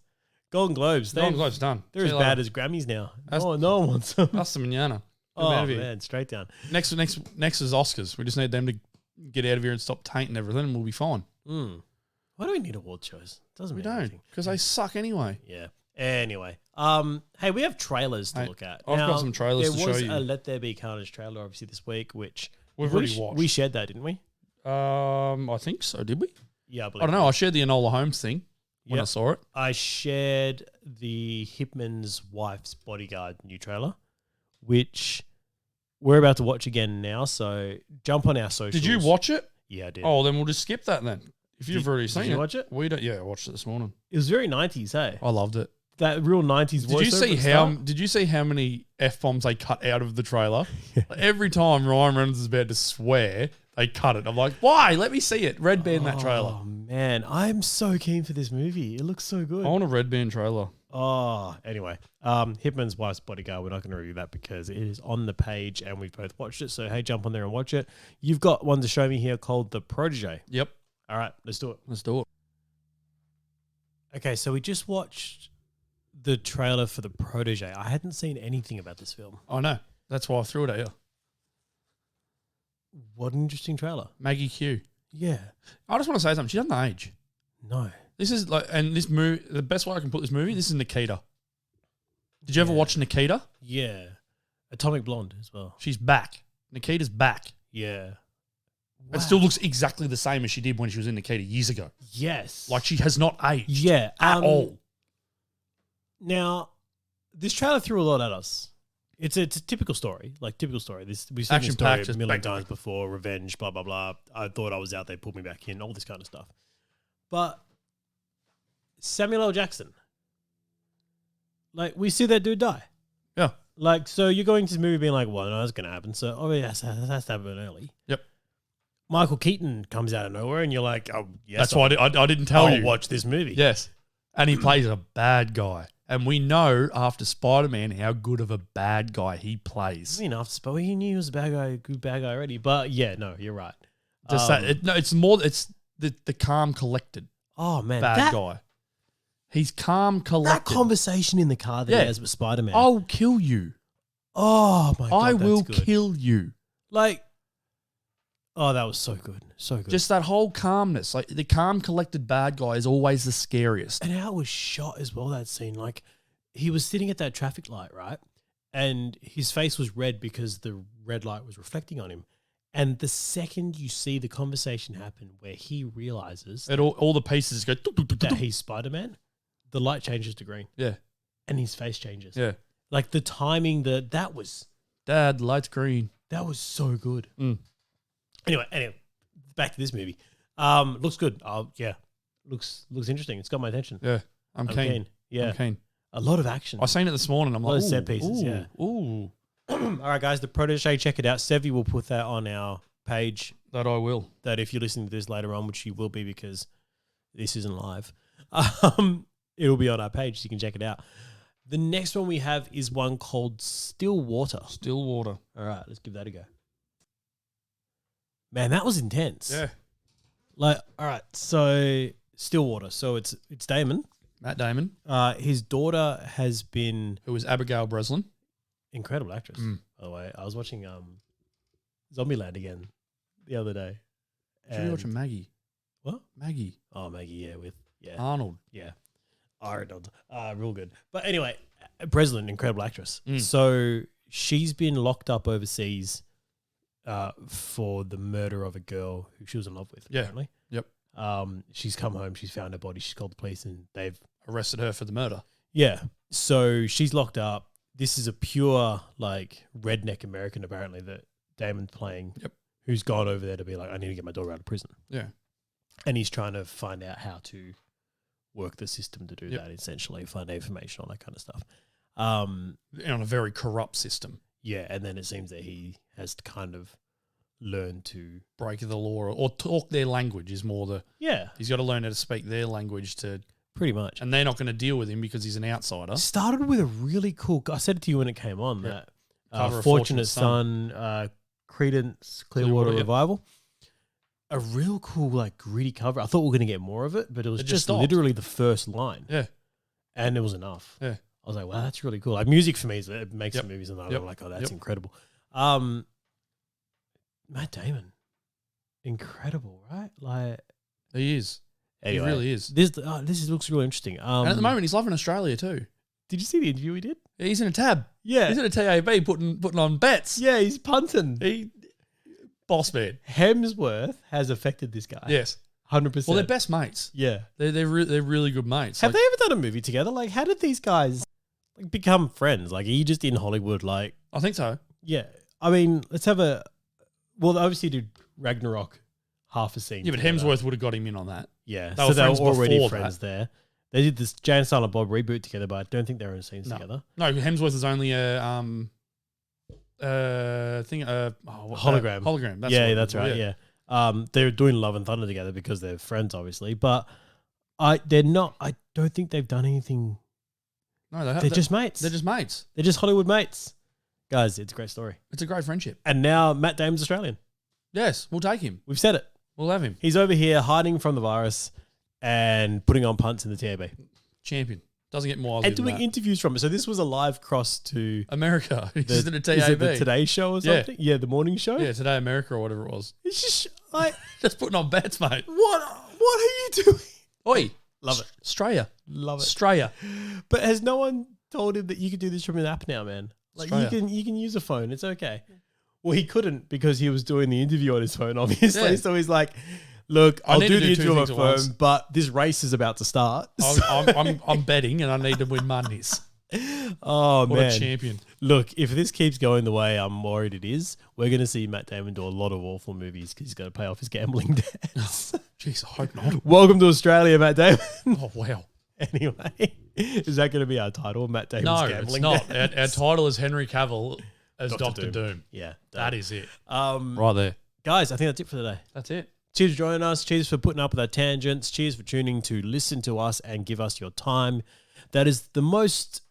Golden Globes. Golden Globes done. They're as bad as Grammys now. That's- No one wants them. That's the manana. Oh, man. Straight down. Next is Oscars. We just need them to get out of here and stop tainting everything, and we'll be fine. Why do we need award shows? Doesn't We mean don't, anything. because they suck anyway. Yeah. Anyway, hey, we have trailers to look at. I've got some trailers to show you. There was a Let There Be Carnage trailer, obviously, this week, which We've already watched. We shared that, didn't we? I think so. Did we? Yeah, I I believe. don't know. I shared the Enola Holmes thing when I Yep. saw it. I shared the Hitman's Wife's Bodyguard new trailer, which we're about to watch again now. So jump on our socials. Did you watch it? Yeah, I did. Oh, then we'll just skip that then. If you've already seen it. Did you watch it? We don't. Yeah, I watched it this morning. It was very 90s, hey? I loved it. That real 90s voiceover. Did you see how many F-bombs they cut out of the trailer? Like, every time Ryan Reynolds is about to swear, they cut it. I'm like, why? Let me see it. Red band that trailer. Oh, man. I'm so keen for this movie. It looks so good. I want a red band trailer. Oh, anyway. Hitman's Wife's Bodyguard. We're not going to review that because it is on the page and we've both watched it. So, hey, jump on there and watch it. You've got one to show me here called The Protege. Yep. All right, let's do it. Let's do it. Okay, so we just watched the trailer for The Protege. I hadn't seen anything about this film. I know. That's why I threw it at you. What an interesting trailer. Maggie Q. Yeah. I just want to say something. She doesn't age. No. This is like, and this movie, the best way I can put this movie, this is Nikita. Did you ever watch Nikita? Yeah. Atomic Blonde as well. She's back. Nikita's back. Yeah. It still looks exactly the same as she did when she was in Nikita years ago. Yes. Like she has not aged. Yeah. At all. Now, this trailer threw a lot at us. It's a typical story, we've seen this story Action-packed, a just million bang, times before. Revenge, blah blah blah. I thought I was out, they pulled me back in, all this kind of stuff. But Samuel L. Jackson, like we see that dude die. Yeah. Like, so you're going to the movie being like, well, no, that's going to happen. So obviously it has to happen early. Yep. Michael Keaton comes out of nowhere, and you're like, oh yes, That's why I didn't tell I'll you. watch this movie. Yes. And he plays a bad guy. And we know after Spider-Man how good of a bad guy he plays. I mean, but he knew he was a good bad guy already. But yeah, no, you're right. It's the calm, collected Oh man, bad guy. He's calm, that collected. conversation in the car that he has with Spider-Man. I'll kill you. Oh my god, I that's will good. kill you. Like, Oh, that was so good. So good. Just that whole calmness. Like the calm, collected bad guy is always the scariest. And how it was shot as well, that scene. Like, he was sitting at that traffic light, right? And his face was red because the red light was reflecting on him. And the second you see the conversation happen where he realizes And all the pieces go. that he's Spider-Man, the light changes to green. Yeah. And his face changes. Yeah. Like the timing, that was Lights green. That was so good. Mm. Anyway, back to this movie. Looks good. Yeah, looks interesting. It's got my attention. Yeah. I'm keen. Yeah, I'm keen. a lot of action. I seen it this morning. I'm a lot like, of set pieces. ooh, Yeah. Ooh. All right, guys. The Protege. Check it out. Sevi will put that on our page. That I will. That if you're listening to this later on, which you will be because this isn't live, it'll be on our page, so you can check it out. The next one we have is one called Stillwater. Stillwater. All right, let's give that a go. Man, that was intense. Yeah. Like, all right, so Stillwater. So it's Damon. Matt Damon. His daughter has been Who was Abigail Breslin. incredible actress. By the way, I was watching Zombieland again the other day. Should be watching Maggie. What? Maggie. Oh, Maggie, yeah, Arnold. yeah, Arnold, real good. But anyway, Breslin, incredible actress. Mm. So she's been locked up overseas for the murder of a girl who she was in love with. Yeah. Apparently. Yep. She's come home. She's found her body. She's called the police, and they've Arrested her for the murder. Yeah. So she's locked up. This is a pure, like, redneck American, apparently, that Damon's playing. Yep. Who's gone over there to be like, I need to get my daughter out of prison. Yeah. And he's trying to find out how to work the system to do Yep. that, essentially, find information, all that kind of stuff. On a very corrupt system. Yeah. And then it seems that he has to kind of learn to Break the law or talk their language is more the... Yeah. He's got to learn how to speak their language to... Pretty much. And they're not going to deal with him because he's an outsider. Started with a really cool... I said it to you when it came on, Yeah. that Fortunate Son, Creedence Clearwater Clearwater, yep. Revival. A real cool, like, gritty cover. I thought we were going to get more of it, but it was It just just stopped. literally the first line. Yeah. And it was enough. Yeah. I was like, wow, that's really cool. Like, music for me, it makes Yep. the movies, and I'm Yep. like, oh, that's Yep. incredible. Matt Damon. Incredible, right? Like, He is. anyway, He really is. This looks really interesting. And at the moment, he's loving Australia too. did you see the interview he did? He's in a tab. Yeah. He's in a TAB putting on bets. Yeah, he's punting. He boss man. Hemsworth has affected this guy. Yes. 100%. Well, they're best mates. Yeah. They're really good mates. Have they ever done a movie together? Like, how did these guys like become friends? Like, are you just in Hollywood? Like, I think so. yeah. I mean, let's have a. Well, they obviously did Ragnarok half a scene. Yeah, but together. Hemsworth would have got him in on that. Yeah. They So were they were friends already before friends there. They did this Jay and Silent Bob reboot together, but I don't think they were in scenes No. together. No, Hemsworth is only a Hologram. Hologram. That's Yeah, what it that's was, right. Yeah. They're doing Love and Thunder together because they're friends, obviously. But they're not. I don't think they've done anything. No, They're just mates. They're just mates. They're just Hollywood mates. Guys, it's a great story. It's a great friendship. And now Matt Damon's Australian. Yes, we'll take him. We've said it. We'll have him. He's over here hiding from the virus and putting on punts in the TAB. Champion. Doesn't get more Aussie And than doing that. interviews from it. So this was a live cross to America. He's in a TAB. is it the Today Show or Yeah. something? Yeah, the morning show. Yeah, Today America or whatever it was. It's just like, Just putting on bets, mate. what are you doing? Oi. Love it. Australia. Love it. Australia. But has no one told him that you could do this from an app now, man? Like Australia. you can use a phone. It's okay. Well, he couldn't because he was doing the interview on his phone, obviously. Yeah. So he's like, look, I I'll need do to the do two interview on my things at once. phone, but this race is about to start. I'm betting and I need to win monies. Oh, What man. a champion. Look, if this keeps going the way I'm worried it is, we're going to see Matt Damon do a lot of awful movies because he's got to pay off his gambling debts. Jeez, I hope not. Welcome to Australia, Matt Damon. Oh, wow. Anyway, is that going to be our title, Matt Damon's No, gambling it's not. debts? Our title is Henry Cavill as Dr. Dr. Doom. Yeah. That is it. Right there. Guys, I think that's it for today. That's it. Cheers for joining us. Cheers for putting up with our tangents. Cheers for tuning to listen to us and give us your time. That's the most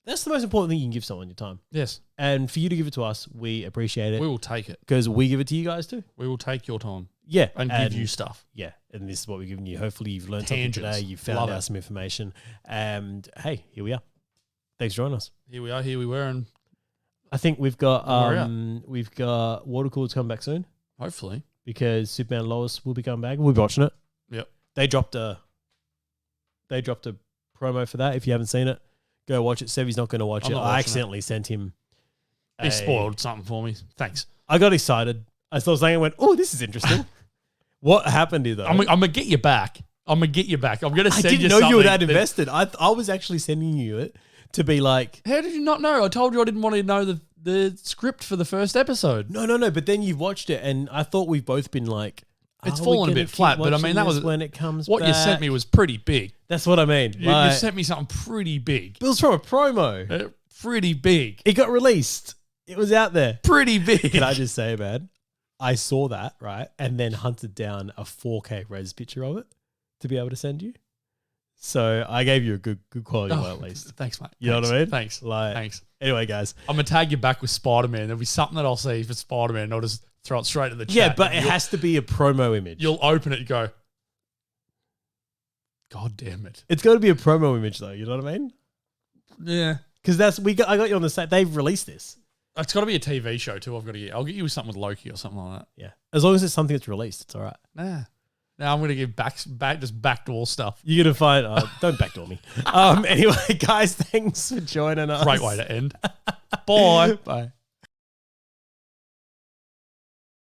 important thing you can give someone, your time. Yes. And for you to give it to us, we appreciate it We will take it. because we give it to you guys too. We will take your time Yeah. and give you stuff. Yeah. And this is what we're giving you. Hopefully you've learned something Tangents. today. You've found Love out it. some information. And hey, here we are. Thanks for joining us. Here we are. Here we were. And I think we've got Don't worry water coolers coming back soon. hopefully. because Superman and Lois will be coming back. We'll be watching it. Yep. They dropped a promo for that. If you haven't seen it, go watch it. Sevy's not going to watch it. I accidentally sent him. He spoiled something for me. Thanks. I got excited. I saw something and went, "Oh, this is interesting." What happened here, though? I'm gonna get you back. I'm gonna get you back. I'm gonna send you. I didn't know you were that invested. I was actually sending you it to be like, how did you not know? I told you I didn't want to know the script for the first episode. No. But then you've watched it, and I thought we've both been like, it's fallen a bit flat. But I mean, that was when it comes. What back. You sent me was pretty big. That's what I mean. You sent me something pretty big. It was from a promo. Pretty big. It got released. It was out there. Pretty big. Can I just say, man? I saw that, right? And then hunted down a 4K res picture of it to be able to send you. So I gave you a good quality one at least. Thanks, mate. You know what I mean? Thanks. Thanks. Anyway, guys. I'm going to tag you back with Spider-Man. There'll be something that I'll see for Spider-Man and I'll just throw it straight in the chat. Yeah, but it has to be a promo image. You'll open it and go, God damn it. It's got to be a promo image though. You know what I mean? Yeah. Because I got you on the site. They've released this. It's got to be a TV show too. I'll get you with something with Loki or something like that. Yeah. As long as it's something that's released, it's all right. Nah. Now I'm going to give backdoor stuff. You're going to find... don't backdoor me. Anyway, guys, thanks for joining us. Great way to end. Bye. Bye.